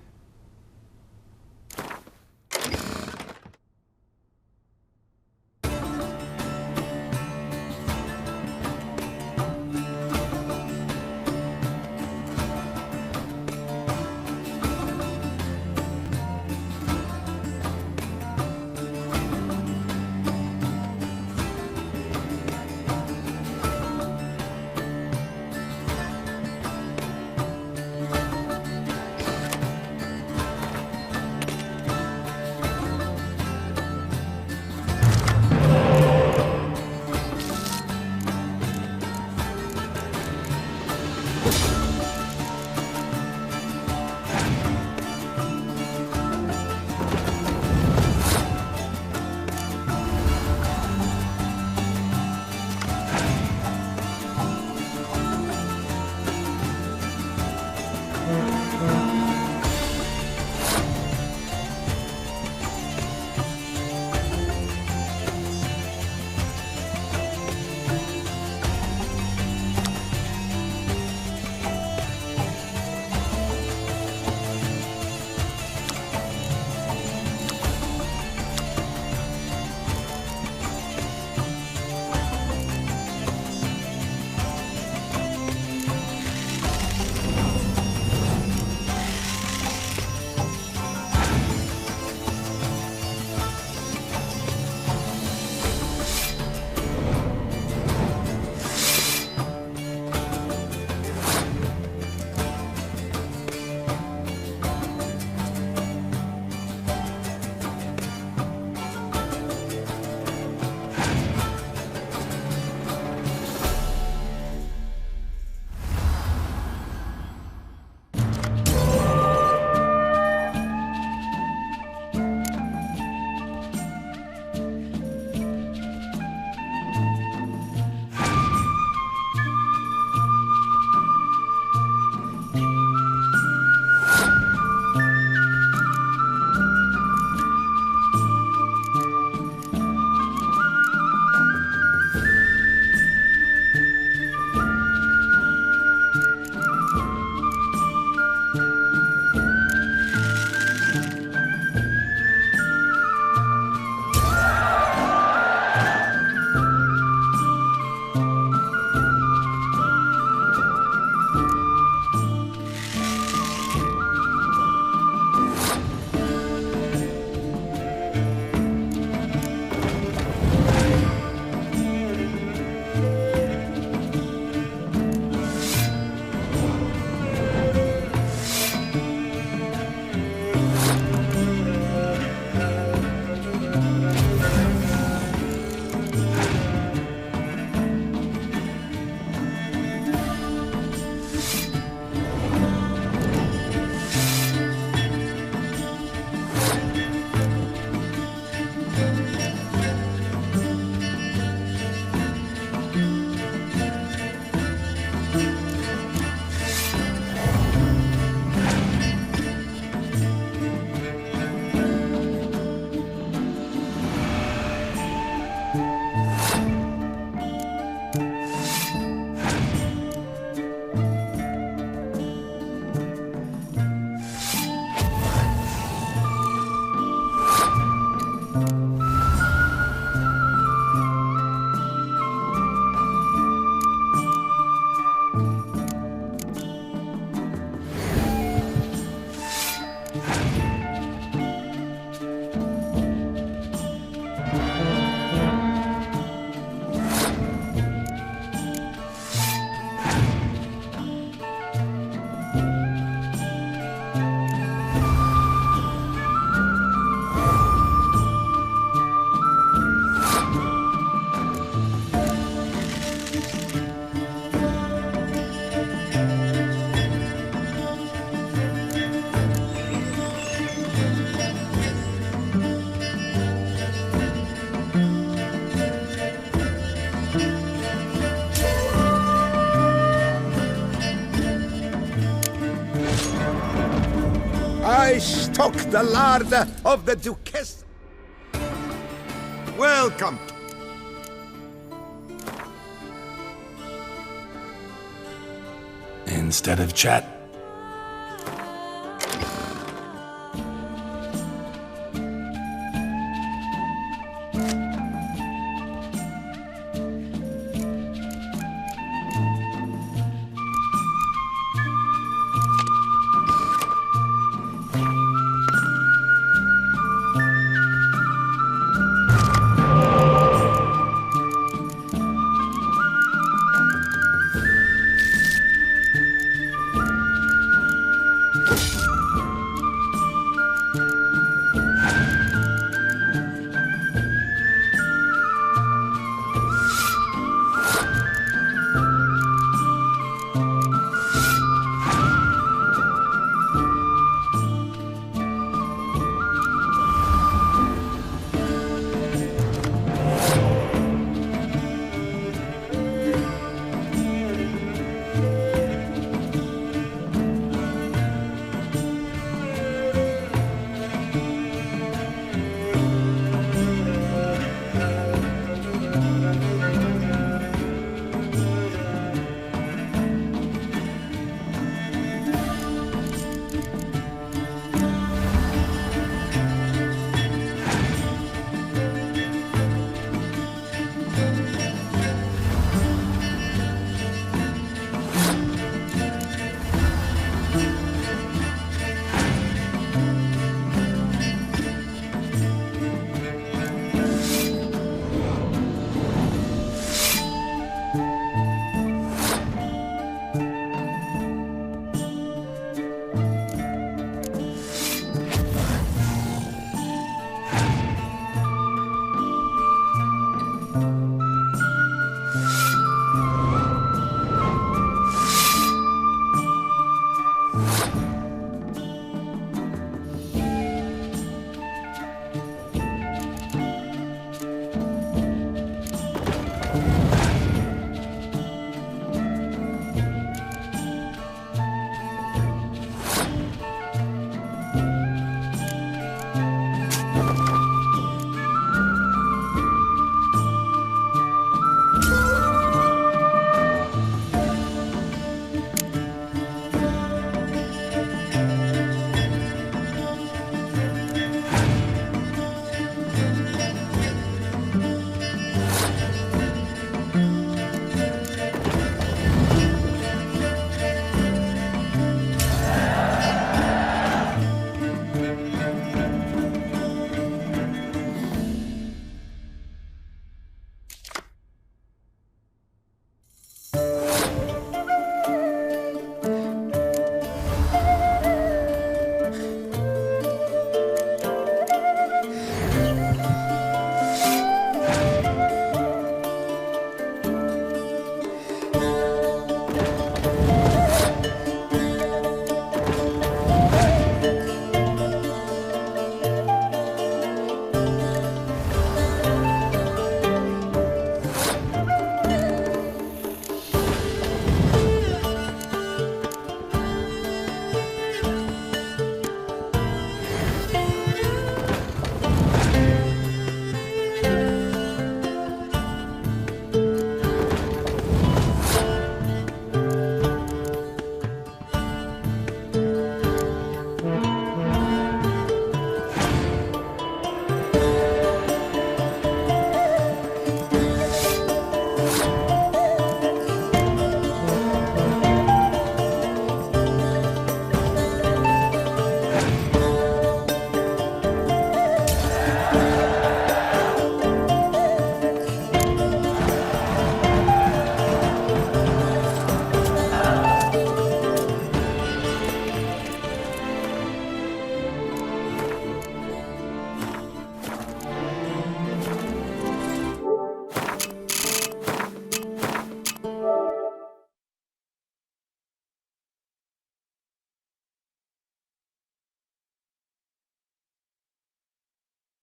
talk the lard of the Duchess. Welcome. Instead of chat,